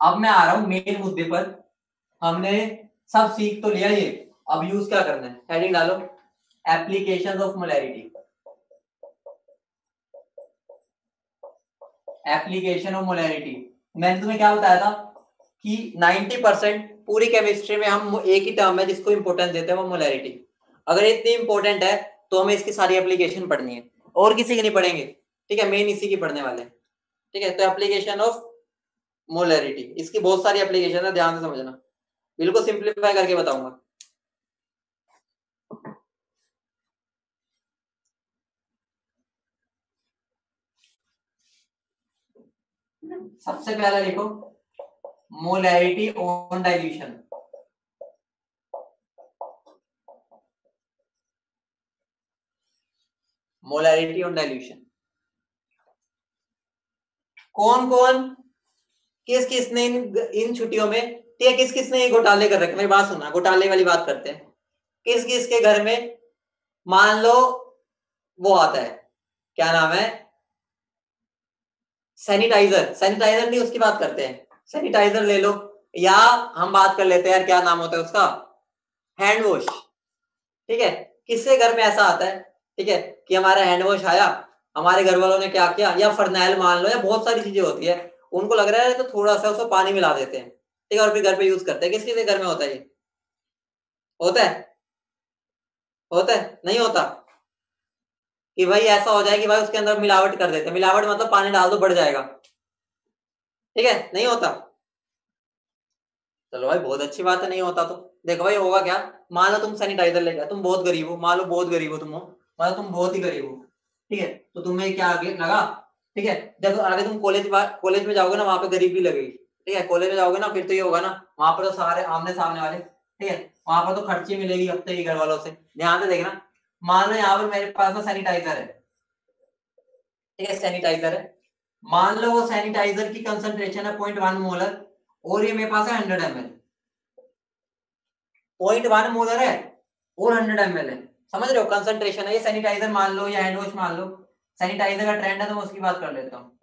अब मैं आ रहा हूं मेन मुद्दे पर। हमने सब सीख तो लिया, ये अब यूज क्या करना है? हेडिंग डालो, application of molarity. Application of molarity. मैंने तुम्हें क्या बताया था कि 90% पूरी केमिस्ट्री में हम एक ही टर्म है जिसको इंपोर्टेंस देते हैं, वो मोलैरिटी। अगर इतनी इंपॉर्टेंट है तो हमें इसकी सारी एप्लीकेशन पढ़नी है, और किसी की नहीं पढ़ेंगे। ठीक है, मेन इसी की पढ़ने वाले हैं। ठीक है, तो एप्लीकेशन ऑफ मोलैरिटी, इसकी बहुत सारी एप्लीकेशन है, ध्यान से समझना, बिल्कुल सिंप्लीफाई करके बताऊंगा। सबसे पहला लिखो molarity on dilution. Molarity on dilution, कौन कौन किस किसने इन छुट्टियों में, ठीक है, किस किसने ये घोटाले कर रखे? मेरी बात सुनना, घोटाले वाली बात करते हैं। किस किस के घर में मान लो वो आता है, क्या नाम है, सैनिटाइजर, सैनिटाइजर नहीं उसकी बात करते हैं, सैनिटाइजर ले लो, या हम बात कर लेते हैं यार क्या नाम होता है उसका, हैंड वॉश। ठीक है, किससे घर में ऐसा आता है, ठीक है, कि हमारा हैंड वॉश आया, हमारे घर वालों ने क्या किया, या फरनैल मान लो, या बहुत सारी चीजें होती है, उनको लग रहा है तो थोड़ा सा उसमें पानी मिला देते हैं, ठीक है, और फिर घर पे यूज करते हैं। किस किसके घर में होता है ये, होता है, होता है, नहीं होता, कि भाई ऐसा हो जाए कि भाई उसके अंदर मिलावट कर देते हैं, मिलावट मतलब पानी डाल दो बढ़ जाएगा, ठीक है, नहीं होता। चलो भाई बहुत अच्छी बात है, नहीं होता तो। देखो भाई होगा क्या, मान लो तुम सैनिटाइजर लेके तुम बहुत गरीब हो, मान लो बहुत गरीब हो तुम हो, मान लो तुम बहुत ही गरीब हो, ठीक है, तो तुम्हें क्या आगे लगा, ठीक है, जब आगे तुम कॉलेज में जाओगे ना, वहां पे गरीबी लगेगी, ठीक है, कॉलेज में जाओगे ना, फिर तो ये होगा ना, वहां पर तो सारे आमने सामने वाले, ठीक है, वहां पर तो खर्ची मिलेगी हफ्ते की घर वालों से। ध्यान से देखना, मान लो यहाँ पर मेरे पास में सैनिटाइजर है, ठीक है, सैनिटाइजर है, मान लो वो सैनिटाइजर की कंसंट्रेशन है 0.1 मोलर, और ये मेरे पास है 100 ml, 0.1 मोलर है और 100 ml है, समझ रहे हो, कंसंट्रेशन है, ये सैनिटाइजर मान लो या हैंड वॉश मान लो, सैनिटाइजर का ट्रेंड है तो मैं उसकी बात कर लेता हूँ।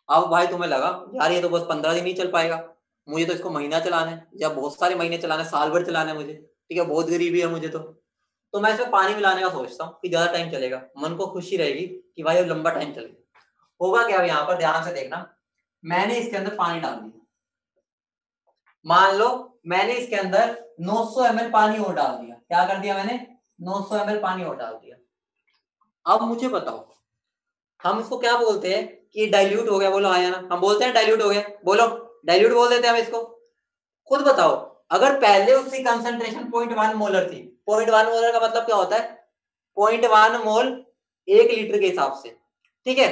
अब भाई तुम्हें लगा यार ये तो बस 15 दिन ही चल पाएगा, मुझे तो इसको महीना चलाना है या बहुत सारे महीने चलाना है, साल भर चलाना है मुझे, ठीक है, बहुत गरीबी है मुझे तो मैं इसमें पानी मिलाने का सोचता हूँ कि ज्यादा टाइम चलेगा, मन को खुशी रहेगी कि भाई अब लंबा टाइम चलेगा। होगा क्या, यहाँ पर ध्यान से देखना, मैंने इसके अंदर पानी डाल दिया, मान लो मैंने इसके अंदर 900 ml पानी और डाल दिया, क्या कर दिया मैंने, 900 ml पानी और डाल दिया। अब मुझे बताओ हम इसको क्या बोलते हैं, कि डाइल्यूट हो गया, बोलो हाँ या ना, हम बोलते हैं डाइल्यूट हो गया, बोलो, डाइल्यूट बोल देते हैं हम इसको। खुद बताओ, अगर पहले उसकी कंसंट्रेशन 0.1 मोलर थी, 0.1 मोलर का मतलब क्या होता है, 0.1 मोल 1 लीटर के हिसाब से, ठीक है,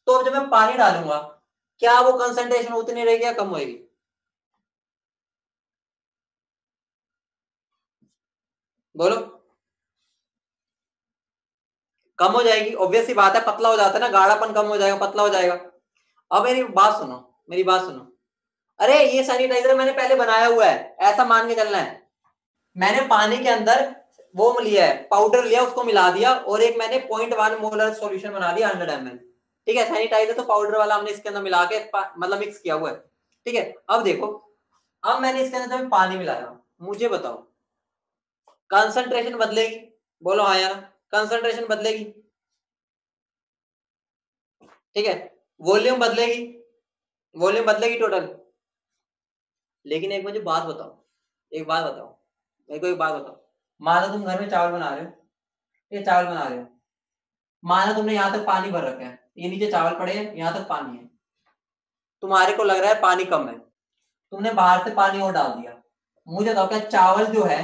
तो अब जब मैं पानी डालूंगा, क्या वो कंसंट्रेशन उतनी रहेगी या कम होगी, बोलो, कम हो जाएगी, ऑब्वियस सी बात है, पतला हो जाता है ना, गाढ़ापन कम हो जाएगा, पतला हो जाएगा। अब मेरी बात सुनो, मेरी बात सुनो, अरे ये सैनिटाइजर मैंने पहले बनाया हुआ है, ऐसा मान के चलना है, मैंने पानी के अंदर वो लिया है, पाउडर लिया, उसको मिला दिया, और एक मैंने 0.1 मोलर सॉल्यूशन बना दिया 100 ml, ठीक है, सैनिटाइजर तो पाउडर वाला हमने इसके अंदर मिला के मतलब मिक्स किया हुआ है, ठीक है। अब देखो, अब मैंने इसके अंदर जब पानी मिलाया, मुझे बताओ कंसंट्रेशन बदलेगी, बोलो हाँ यार, कंसंट्रेशन बदलेगी, ठीक है, वॉल्यूम बदलेगी, वॉल्यूम बदलेगी टोटल। लेकिन एक मुझे बात बताओ, एक बात बताओ, मेरे को एक बात बताओ, मान लो तुम घर में चावल बना रहे हो, ये चावल बना रहे हो, मान लो तुमने यहाँ तक पानी भर रखा है, ये नीचे चावल पड़े हैं, यहाँ तक पानी है, तुम्हारे को लग रहा है पानी कम है, तुमने बाहर से पानी और डाल दिया, मुझे बताओ क्या चावल जो है,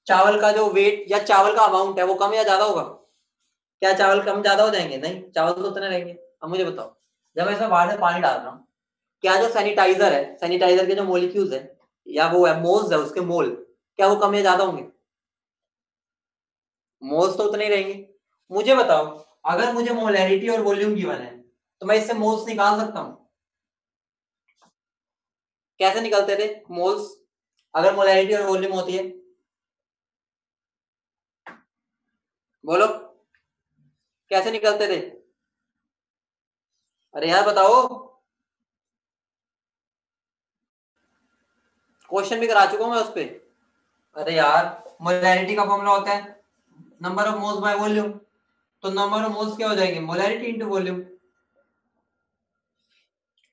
चावल का जो वेट या चावल का अमाउंट है वो कम या ज्यादा होगा, क्या चावल कम ज्यादा हो जाएंगे, नहीं, चावल तो उतने रहेंगे। अब मुझे बताओ, जब मैं इसमें बाहर से पानी डाल रहा हूँ, क्या जो सैनिटाइजर है, सैनिटाइजर के जो मोलिक्यूल्स है या वो है मोल्स है, उसके मोल, क्या वो कम या ज्यादा होंगे, मोल्स तो उतने ही रहेंगे। मुझे बताओ, अगर मुझे मोलैरिटी और वॉल्यूम गिवन है, तो मैं इससे मोल्स निकाल सकता हूँ, कैसे निकलते थे मोल्स, अगर मोलैरिटी और वॉल्यूम होती है, बोलो कैसे निकलते थे, अरे यार बताओ, क्वेश्चन भी करा चुका हूं मैं उस पर। अरे यार, मोलैरिटी का फॉर्मूला होता है number of moles by volume, तो नंबर ऑफ मोल्स क्या हो जाएंगे, मोलैरिटी इंटू वॉल्यूम,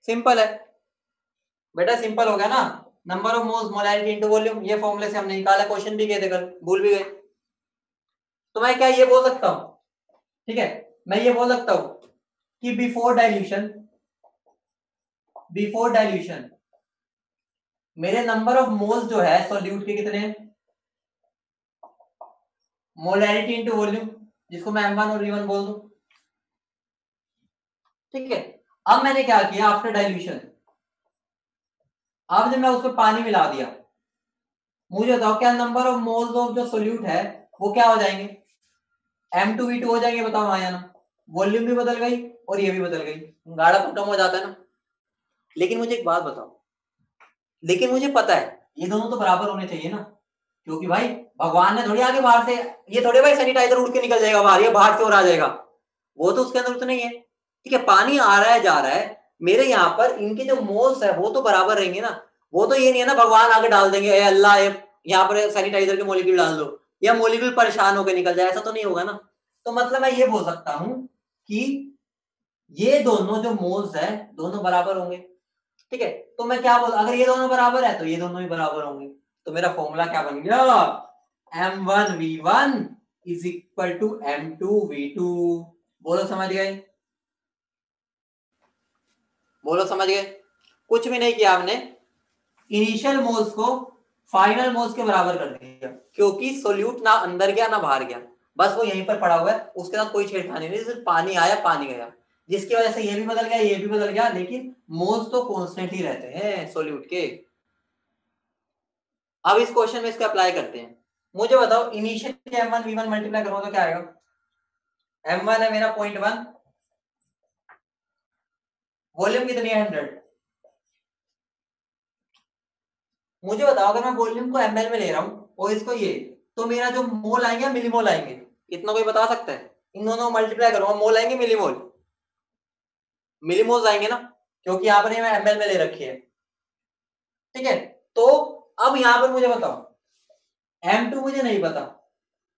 सिंपल है बेटा, सिंपल हो गया ना, number of moles molarity into volume, ये फॉर्मूले से हमने निकाला, क्वेश्चन भी किए थे कल, भूल भी गए। तो मैं क्या ये बोल सकता हूँ, ठीक है, मैं ये बोल सकता हूँ कि बिफोर डाइल्यूशन मेरे नंबर ऑफ मोल्स जो है सॉल्यूट के कितने हैं, मोलैरिटी इंटू वॉल्यूम, जिसको मैं M1 और V1 बोल दूं, ठीक है। अब मैंने क्या किया आफ्टर डाइल्यूशन, अब जब मैं उसमें पानी मिला दिया, मुझे बताओ क्या नंबर ऑफ मोल्स ऑफ जो सोल्यूट है वो क्या हो जाएंगे, M2V2 हो जाएंगे, बताओ हाँ या ना, वॉल्यूम भी बदल गई और ये भी बदल गई, गाढ़ापन कम हो जाता है ना। लेकिन मुझे एक बात बताओ, लेकिन मुझे पता है ये दोनों तो बराबर होने चाहिए ना, क्योंकि भाई भगवान ने थोड़ी आगे बाहर से, ये थोड़े भाई सैनिटाइजर उड़ के निकल जाएगा बाहर, ये बाहर से और आ जाएगा, वो तो उसके अंदर तो नहीं है। ठीक है, पानी आ रहा है जा रहा है, मेरे यहाँ पर इनके जो मोल्स है वो तो बराबर रहेंगे ना। वो तो ये नहीं है ना भगवान आगे डाल देंगे ए अल्लाह यहाँ पर सैनिटाइजर के मोलिक्यूल डाल दो या मोलिक्यूल परेशान होकर निकल जाए, ऐसा तो नहीं होगा ना। तो मतलब मैं ये बोल सकता हूं कि ये दोनों जो मोल्स है दोनों बराबर होंगे। ठीक है, तो मैं क्या बोल, अगर ये दोनों बराबर है तो ये दोनों भी बराबर होंगे। तो मेरा फॉर्मूला क्या बन गया, M1V1 is equal to M2V2। बोलो समझ गए, बोलो समझ गए। कुछ भी नहीं किया हमने, इनिशियल मोल्स को फाइनल मोल्स के बराबर कर दिया, क्योंकि सोल्यूट ना अंदर गया ना बाहर गया, बस वो यहीं पर पड़ा हुआ है, उसके साथ कोई छेड़खानी नहीं, सिर्फ पानी आया पानी गया, जिसकी वजह से ये भी बदल गया ये भी बदल गया, लेकिन मोल्स तो कॉन्स्टेंट ही रहते हैं सोल्यूट के। अब इस क्वेश्चन में इसको अप्लाई करते हैं। मुझे बताओ इनिशियल M1V1 मल्टीप्लाई करूंगा तो क्या आएगा, M1 है मेरा 0.1, वॉल्यूम कितनी है 100। मुझे बताओ अगर मैं वॉल्यूम को ml में ले रहा हूं और इसको ये, तो मेरा जो मोल आएंगे मिलीमोल आएंगे, इतना कोई बता सकता है। इन दोनों मल्टीप्लाई करूंगा, मोल आएंगे मिलीमोल, मिलीमोल आएंगे ना, क्योंकि यहां पर ये मैं ml में ले रखी है। ठीक है, तो अब यहां पर मुझे बताओ M2 मुझे नहीं पता,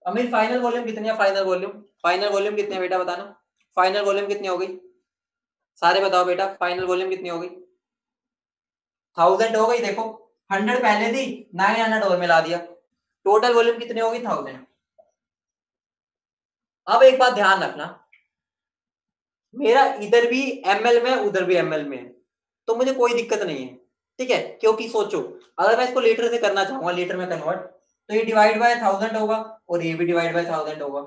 अब मेरी फाइनल वॉल्यूम कितनी है, फाइनल वॉल्यूम कितनी है बेटा बताना, फाइनल वॉल्यूम कितनी हो गई, सारे बताओ बेटा फाइनल वॉल्यूम कितनी हो गई, 1000 हो गई। देखो 100 पहले थी, 900 और मिला दिया, टोटल वॉल्यूम कितनी होगी 1000। अब एक बात ध्यान रखना, मेरा इधर भी ml में उधर भी ml में है, तो मुझे कोई दिक्कत नहीं है। ठीक है, क्योंकि सोचो अगर मैं इसको लीटर से करना चाहूंगा, लीटर में कन्वर्ट, तो ये डिवाइड बाय 1000 होगा और ये भी डिवाइड बाय 1000 होगा,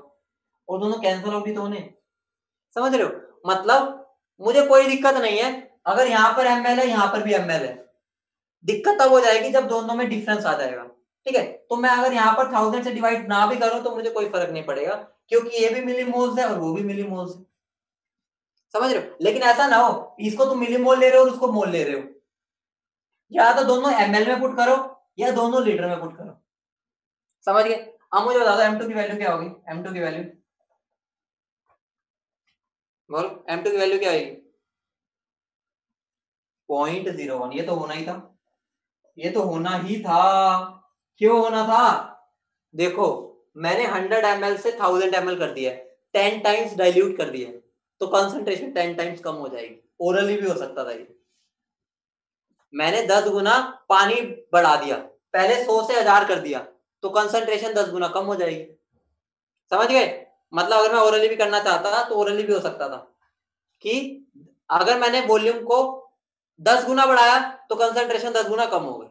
और दोनों कैंसिल होगी तो उन्हें, समझ रहे हो, मतलब मुझे कोई दिक्कत नहीं है अगर यहाँ पर ml है यहाँ पर भी ml है, दिक्कत तब हो जाएगी जब दोनों में डिफरेंस आ जाएगा। ठीक है, तो मैं अगर यहाँ पर 1000 से डिवाइड ना भी करूं तो मुझे कोई फर्क नहीं पड़ेगा, क्योंकि ये भी मिलीमोल्स है और वो भी मिलीमोल्स है, समझ रहे हो। लेकिन ऐसा ना हो इसको तुम मिलीमोल ले रहे हो और उसको मोल ले रहे हो, या तो दोनों ml में पुट करो या दोनों लीटर में पुट करो, समझ गए। अब मुझे बता दो M2 की वैल्यू क्या होगी, M2 की वैल्यू बोलो, M2 की वैल्यू क्या आएगी, 0.01, ये तो होना ही था, ये तो होना ही था। क्यों होना था, देखो मैंने 100 ml से 1000 ml कर दिया है, 10 टाइम्स डाइल्यूट कर दिया है, तो कंसंट्रेशन 10 टाइम्स कम हो जाएगी, ओरली भी हो सकता था ये। मैंने 10 गुना पानी बढ़ा दिया, पहले 100 से 1000 कर दिया, तो कंसंट्रेशन 10 गुना कम हो जाएगी, समझ गए। मतलब अगर मैं ओरली भी करना चाहता तो ओरली भी हो सकता था, कि अगर मैंने वॉल्यूम को 10 गुना बढ़ाया तो कंसंट्रेशन 10 गुना कम हो गई।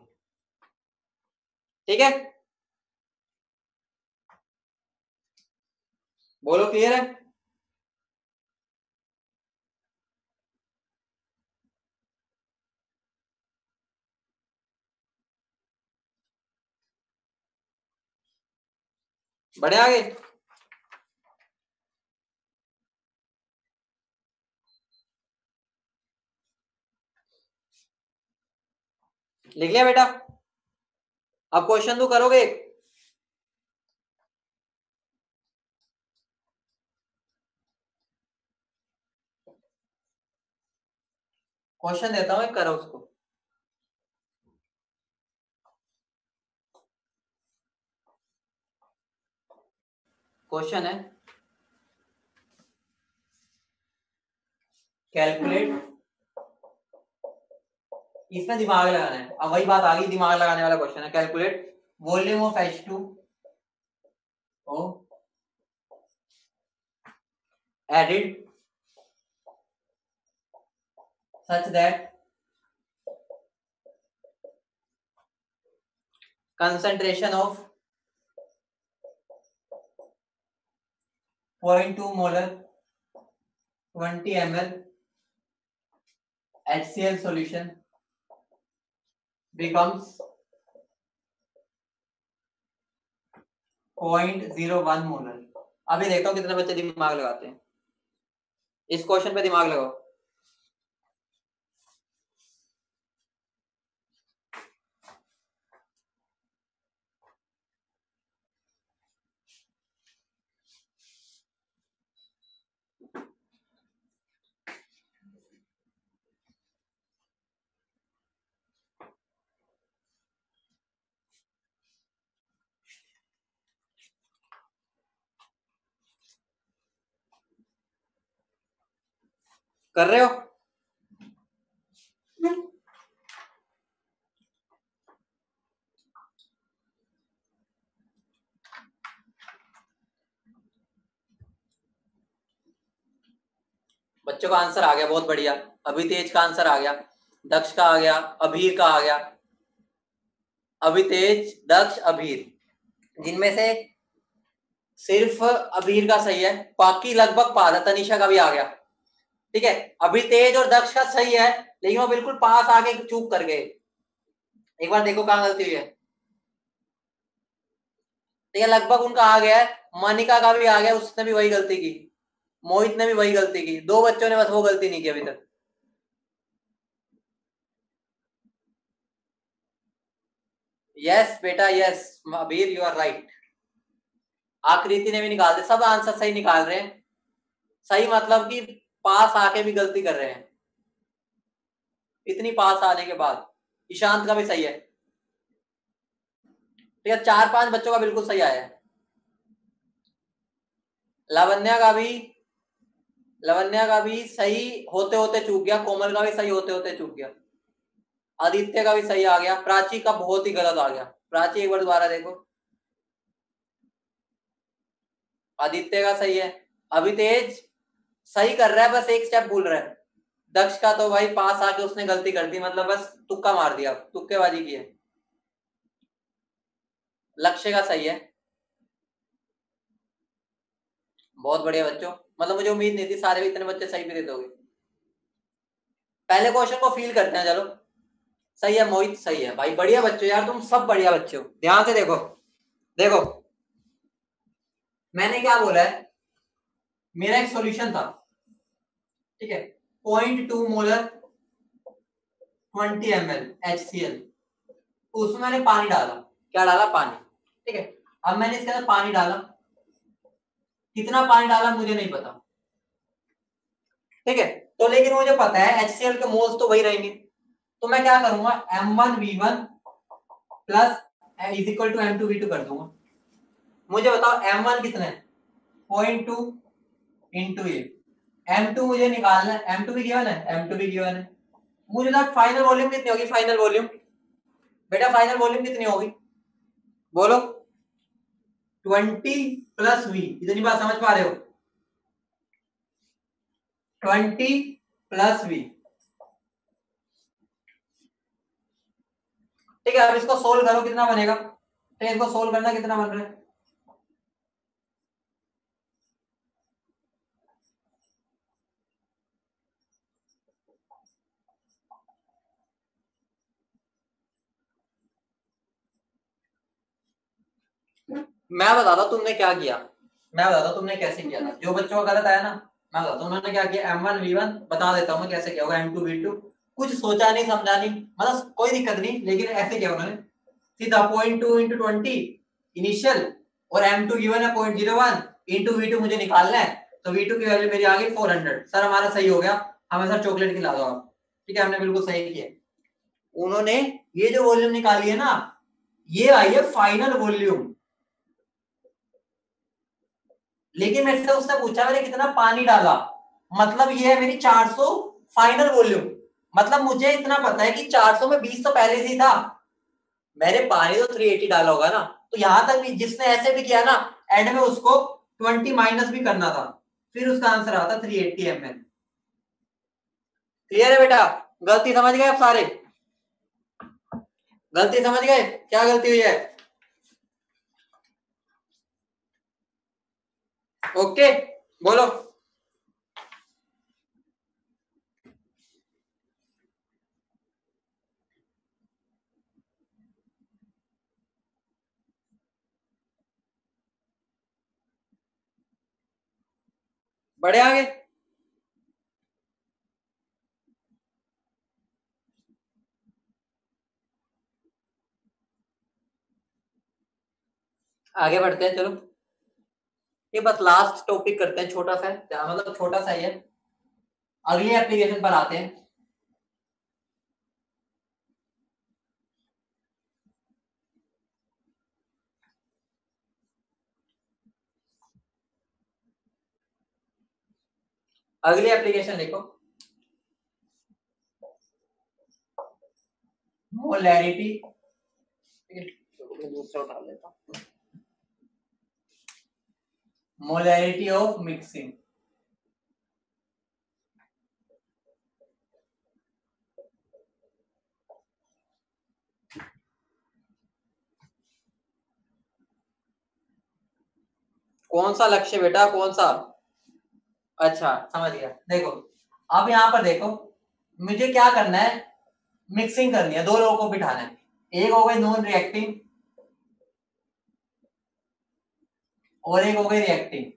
ठीक है, बोलो क्लियर है। बढ़े आगे, लिख लिया बेटा, अब क्वेश्चन तो करोगे। क्वेश्चन देता हूं, करो उसको। क्वेश्चन है कैलकुलेट, इसमें दिमाग लगाना है, अब वही बात आ गई, दिमाग लगाने वाला क्वेश्चन है। Calculate volume of H2O added such that concentration of 0.2 molar 20 ml HCl solution becomes 0.01 molar. अभी देखता हूँ कितने बच्चे दिमाग लगाते हैं, इस क्वेश्चन पे दिमाग लगाओ। कर रहे हो? बच्चों का आंसर आ गया, बहुत बढ़िया। अभी तेज का आंसर आ गया, दक्ष का आ गया, अभीर का आ गया। अभी तेज, दक्ष, अभीर, जिनमें से सिर्फ अभीर का सही है, बाकी लगभग पास है। तनिषा का भी आ गया। ठीक है, अभी तेज और दक्ष का सही है, लेकिन वो बिल्कुल पास आके चूक कर गए। एक बार देखो कहां गलती हुई है। ठीक है, लगभग उनका आ गया है। मनिका का भी आ गया, उसने भी वही गलती की। मोहित ने भी वही गलती की। दो बच्चों ने बस वो गलती नहीं की अभी तक। यस बेटा यस, अबीर यू आर राइट। आकृति ने भी निकाल दिया, सब आंसर सही निकाल रहे हैं। सही मतलब कि पास आके भी गलती कर रहे हैं, इतनी पास आने के बाद। ईशांत का भी सही है। ठीक है, 4-5 बच्चों का बिल्कुल सही आया है। लावण्या का भी, लावण्या का भी सही होते होते चूक गया। कोमल का भी सही होते होते चूक गया। आदित्य का भी सही आ गया। प्राची का बहुत ही गलत आ गया। प्राची एक बार दोबारा देखो। आदित्य का सही है। अभी तेज सही कर रहा है, बस एक स्टेप भूल रहा है। दक्ष का तो भाई पास आके उसने गलती कर दी, मतलब बस तुक्का मार दिया, तुक्केबाजी की है। लक्ष्य का सही है। बहुत बढ़िया बच्चों, मतलब मुझे उम्मीद नहीं थी सारे भी इतने बच्चे सही भी दे दोगे। पहले क्वेश्चन को फील करते हैं, चलो। सही है मोहित, सही है भाई, बढ़िया बच्चों यार, तुम सब बढ़िया बच्चे हो। ध्यान से देखो, देखो मैंने क्या बोला है। मेरा एक सॉल्यूशन था, ठीक है, 0.2 मोलर 20 ml HCl, उसमें मैंने पानी डाला। क्या डाला? पानी। ठीक है, अब मैंने इसके अंदर पानी डाला, कितना पानी डाला मुझे नहीं पता। ठीक है, तो लेकिन मुझे पता है HCl के मोल्स तो वही रहेंगे। तो मैं क्या करूंगा, M1V1 plus is equal to M2V2 कर दूंगा। मुझे बताओ M1 कितना है? 0.2 इंटू ये। M2 मुझे निकालना है, M2 भी गिवन है, M2 भी गिवन है। मुझे ना फाइनल वॉल्यूम कितनी होगी? फाइनल वॉल्यूम बेटा, फाइनल वॉल्यूम कितनी होगी बोलो? 20 + V। इतनी बात समझ पा रहे हो? 20 + V। ठीक है, अब इसको सोल्व करो, कितना बनेगा? ठीक है, इसको सोल्व करना, कितना बन रहा है? मैं बताता हूं तुमने क्या किया, मैं बताता हूं तुमने कैसे किया था। जो बच्चों का गलत आया ना, मैं बताता हूं उन्होंने क्या किया। M1V1 बता देता हूं मैं कैसे किया होगा। M2V2 कुछ सोचा नहीं समझा नहीं, मतलब कोई दिक्कत नहीं, लेकिन ऐसे किया उन्होंने सीधा 0.2 इंटू 20 इनिशियल, और M2 गिवन है 0.01 इंटू V2 मुझे निकालना है। तो V2 की वैल्यू मेरी आ गई 400। सर हमारा सही हो गया, हमें सर चॉकलेट खिला दो आप। ठीक है, हमने बिल्कुल सही किया। उन्होंने ये जो वॉल्यूम निकाली है ना, ये आई है फाइनल वॉल्यूम। लेकिन मेरे से उसने पूछा मैंने कितना पानी डाला, मतलब ये है मेरी 400 फाइनल वॉल्यूम। मतलब मुझे इतना पता है कि 400 में 20 तो पहले से ही था, मैंने पानी तो 380 डाला होगा ना। तो यहां तक भी जिसने ऐसे भी किया ना, एंड में उसको 20 माइनस भी करना था, फिर उसका आंसर आता 380 ml। क्लियर है बेटा? गलती समझ गए आप सारे? गलती समझ गए क्या गलती हुई है? ओके, बोलो। बढ़े आगे। आगे बढ़ते हैं, चलो। ये बस लास्ट टॉपिक करते हैं, छोटा सा है, मतलब छोटा सा ही है। अगली एप्लीकेशन पर आते हैं। अगली एप्लीकेशन देखो। मोलैरिटी, दूसरा उठा लेता हूं, मोलैरिटी ऑफ मिक्सिंग। कौन सा लक्ष्य बेटा, कौन सा? अच्छा समझ गया। देखो अब यहाँ पर देखो, मुझे क्या करना है, मिक्सिंग करनी है, दो लोगों को बिठाना है, एक हो गई नॉन रिएक्टिंग और एक हो गई रिएक्टिंग।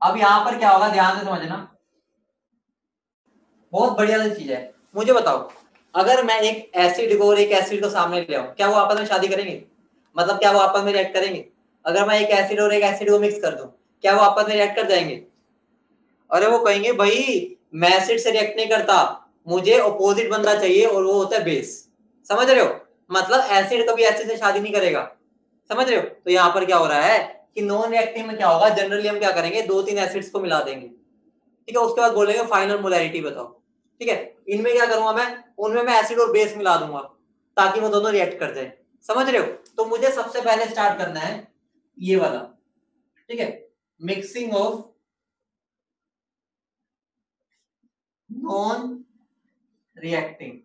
अब यहाँ पर क्या होगा, ध्यान से समझना, बहुत बढ़िया सी चीज है। मुझे बताओ, अगर मैं एक एसिड को और एक एसिड को सामने ले आऊं, क्या वो आपस में शादी करेंगे? मतलब क्या वो आपस में रिएक्ट करेंगे? अगर मैं एक एसिड और एक एसिड को मिक्स कर दूं, क्या वो आपस में रिएक्ट कर जाएंगे? अरे वो कहेंगे भाई मैं एसिड से रिएक्ट नहीं करता, मुझे अपोजिट बंदा चाहिए और वो होता है बेस। समझ रहे हो? मतलब एसिड कभी एसिड से शादी नहीं करेगा। समझ रहे हो? तो यहाँ पर क्या हो रहा है कि नॉन रिएक्टिव में क्या होगा, जनरली हम क्या करेंगे, दो तीन एसिड्स को मिला देंगे, ठीक है, उसके बाद बोलेंगे फाइनल मोलैरिटी बताओ। ठीक है, इनमें क्या करूंगा मैं, उनमें मैं एसिड और बेस मिला दूंगा ताकि वो दोनों रिएक्ट कर जाए। समझ रहे हो? तो मुझे सबसे पहले स्टार्ट करना है ये वाला, ठीक है, mixing of non reacting.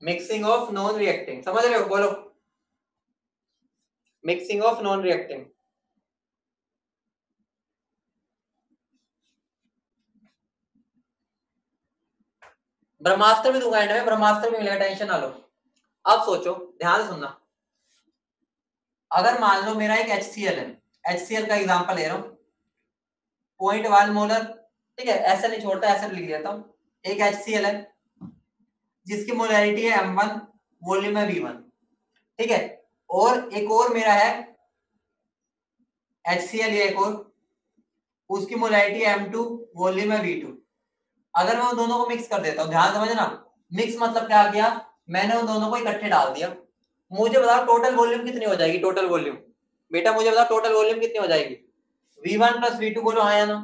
Mixing of non reacting, समझ रहे हो? बोलो, मिक्सिंग ऑफ नॉन रिएक्टिंग। ब्रह्मास्त्र भी दूंगा एंड में, ब्रह्मास्त्र भी मिलेगा, टेंशन ना लो। अब सोचो, ध्यान से सुनना, अगर मान लो मेरा एक HCl है, HCl का एग्जांपल ले रहा हूं, 0.1 मोलर, ठीक है, ऐसा नहीं छोड़ता, ऐसा लिख देता हूं, एक HCl है जिसकी मोलैरिटी है M1, वॉल्यूम है V1, ठीक है, और एक और मेरा है HCl, ये एक और, उसकी मोलैरिटी है M2, वॉल्यूम है V2। अगर मैं उन दोनों को मिक्स कर देता हूं, ध्यान समझना, मिक्स मतलब क्या किया, मैंने उन दोनों को इकट्ठे डाल दिया, मुझे बताओ टोटल वॉल्यूम कितनी हो जाएगी, टोटल वॉल्यूम, बेटा मुझे बताओ टोटल वॉल्यूम कितनी हो जाएगी, V1 प्लस V2, बोलो हाँ या ना।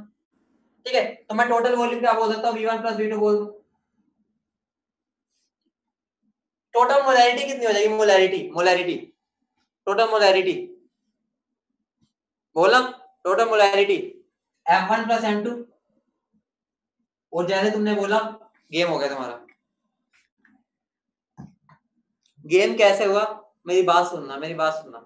ठीक है, तो मैं टोटल वॉल्यूम क्या बोल सकता हूँ, V1 प्लस V2 बोल दूं। टोटल मोलैरिटी कितनी हो जाएगी, मोलैरिटी, मोलैरिटी, टोटल मोलैरिटी बोला, total molarity M1 plus M2, और जैसे तुमने बोला गेम हो गया तुम्हारा। गेम कैसे हुआ, मेरी बात सुनना, मेरी बात सुनना,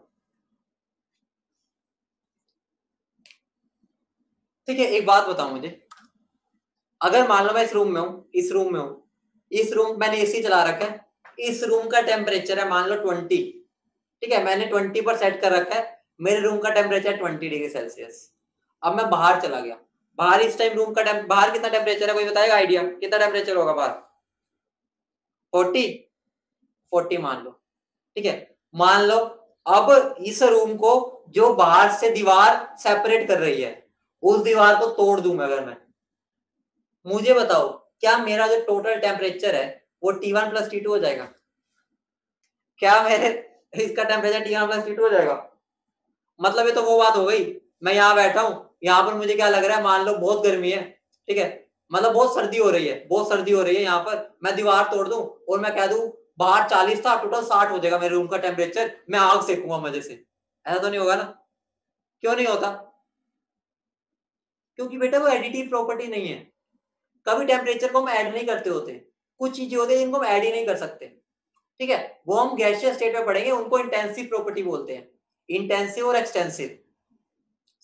ठीक है, एक बात बताओ मुझे, अगर मान लो मैं इस रूम में हूँ, इस रूम में हूँ, इस रूम मैंने एसी चला रखा है, इस रूम का टेम्परेचर है मान लो 20, ठीक है, मैंने 20 पर सेट कर रखा है, मेरे रूम का टेम्परेचर 20 डिग्री सेल्सियस। अब मैं बाहर चला गया, बाहर इस टाइम रूम का बाहर कितना टेम्परेचर है, कोई बताएगा आइडिया कितना टेम्परेचर होगा बाहर? 40, 40 मान लो, ठीक है, मान लो अब इस रूम को जो बाहर से दीवार सेपरेट कर रही है, उस दीवार को तोड़ दूंगा अगर मैं, मुझे बताओ क्या मेरा जो टोटल टेम्परेचर है वो T1 प्लस T2 हो जाएगा? क्या मेरे इसका टेम्परेचर T1 प्लस T2 हो जाएगा? मतलब ये तो वो बात हो गई, मैं यहाँ बैठा हूँ, यहाँ पर मुझे क्या लग रहा है, मान लो बहुत गर्मी है, ठीक है, मतलब बहुत सर्दी हो रही है, बहुत सर्दी हो रही है, यहाँ पर मैं दीवार तोड़ दूं और मैं कह दूं बाहर 40 था, टोटल 60 हो जाएगा मेरे रूम का टेम्परेचर, मैं आग सेकूंगा मजे से, ऐसा तो नहीं होगा ना? क्यों नहीं होता? क्योंकि बेटा वो एडिटिव प्रॉपर्टी नहीं है, कभी टेम्परेचर को हम ऐड नहीं करते होते, कुछ चीजें होती है जिनको हम ऐड ही नहीं कर सकते, ठीक है, वो हम गैसियस स्टेट में पढ़ेंगे, उनको इंटेंसिव प्रॉपर्टी बोलते हैं, इंटेंसिव और एक्सटेंसिव।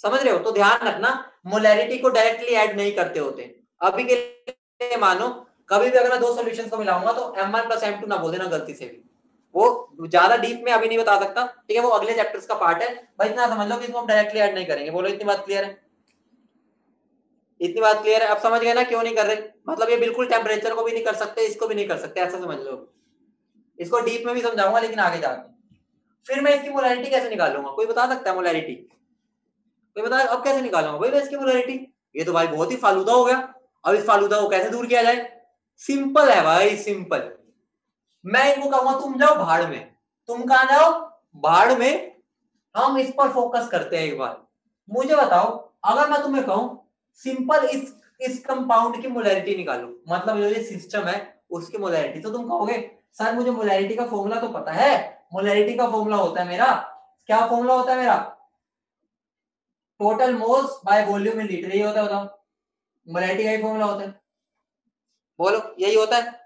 समझ रहे हो? तो ध्यान रखना, मोलैरिटी को डायरेक्टली ऐड नहीं करते होते। अभी के लिए मानो कभी भी अगर मैं दो सॉल्यूशंस को मिलाऊंगा तो M1 प्लस M2 ना बोल देना गलती से भी, वो ज्यादा डीप में अभी नहीं बता सकता, ठीक है, वो अगले चैप्टर्स का पार्ट है, भाई इतना समझ लो कि इसको हम डायरेक्टली ऐड नहीं करेंगे। बोलो इतनी बात क्लियर है? इतनी बात क्लियर है? अब समझ गए ना क्यों नहीं कर रहे, मतलब ये बिल्कुल टेम्परेचर को भी नहीं कर सकते, इसको भी नहीं कर सकते, ऐसा समझ लो। इसको डीप में भी समझाऊंगा लेकिन आगे जाके। फिर मैं इसकी मोलैरिटी कैसे निकालूंगा, कोई बता सकता है मोलैरिटी? कोई बता, अब कैसे निकालूंगा भाई मैं इसकी मोलैरिटी? ये तो भाई बहुत ही फालूदा हो गया, अब इस फालूदा को कैसे दूर किया जाए? सिंपल है भाई, सिंपल, मैं इनको कहूंगा तुम जाओ भाड़ में, तुम कहां जाओ? भाड़ में, हम इस पर फोकस करते हैं एक बार। मुझे बताओ, अगर मैं तुम्हें कहूं सिंपल इस कंपाउंड की मोलैरिटी निकालो, मतलब जो ये सिस्टम है उसकी मोलैरिटी, तो तुम कहोगे सर मुझे मोलैरिटी का फॉर्मूला तो पता है। मोलैरिटी का फॉर्मूला होता है मेरा, क्या फॉर्मूला होता है मेरा? Total moles by volume in litre, यही होता है, बताओ। मोलैरिटी का ही फॉर्मूला होता है, बोलो यही होता है,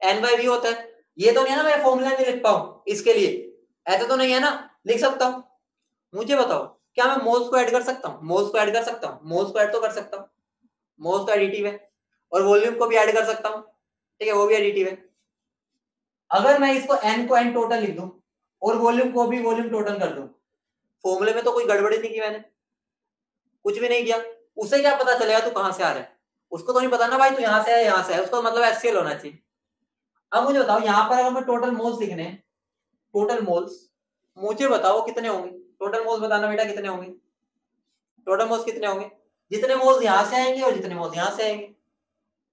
N/V होता है। ये तो नहीं है ना मैं फॉर्मूला नहीं लिख पाऊं इसके लिए, ऐसा तो नहीं है ना, लिख सकता हूं। मुझे बताओ, क्या मैं मोल्स को ऐड कर सकता हूँ? मोल्स को ऐड कर सकता हूँ, मोल्स को ऐड तो कर सकता हूँ, मोल्स तो एडिटिव है। और वॉल्यूम को भी ऐड कर सकता हूँ, ठीक है, वो भी एडिटिव है। अगर मैं इसको एन को एन टोटल लिख दूं और वॉल्यूम को भी वॉल्यूम टोटल कर दूं, फॉर्मूले में तो कोई गड़बड़ी नहीं की मैंने, कुछ भी नहीं किया। उसे क्या पता चलेगा तू कहां से आ रहा है? उसको तो नहीं पता ना भाई तू यहाँ से है यहाँ से है, उसको मतलब एचसीएल होना चाहिए। अब मुझे बताओ यहाँ पर अगर मैं टोटल मोल्स लिखने हैं, टोटल मोल्स, मुझे बताओ कितने होंगे? टोटल मोल्स बताना बेटा, कितने होंगे? टोटल मोल्स कितने होंगे? जितने मोल्स यहाँ से आएंगे और जितने मोल्स यहाँ से आएंगे,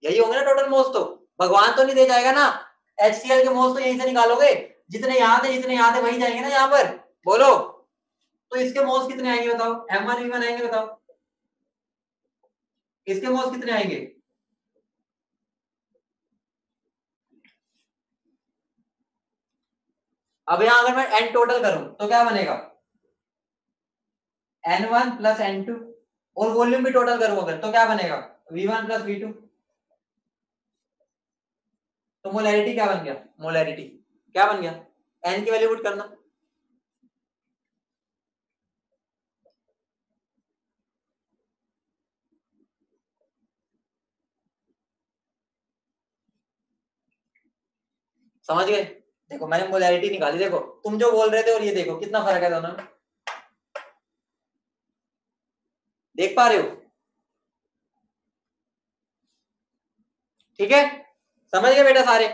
यही होंगे ना टोटल मोल्स। तो भगवान तो नहीं दे जाएगा ना, एचसीएल के मोल्स तो यहीं से निकालोगे, जितने यहाँ थे जितने यहाँ थे वही जाएंगे ना यहाँ पर, बोलो। तो इसके मोल्स कितने आएंगे बताओ? M1V1 आएंगे, बताओ इसके मोल्स कितने आएंगे? अब यहाँ अगर मैं एन टोटल करूं तो क्या बनेगा? N1 प्लस N2, और वॉल्यूम भी टोटल करूं अगर तो क्या बनेगा? V1 plus V2। तो मोलैरिटी क्या बन गया? मोलैरिटी क्या बन गया? एन की वैल्यू पुट करना, समझ गए? देखो मैंने मोलैरिटी निकाली, देखो तुम जो बोल रहे थे और ये देखो कितना फर्क है दोनों में, देख पा रहे हो? ठीक है, समझ गए बेटा सारे?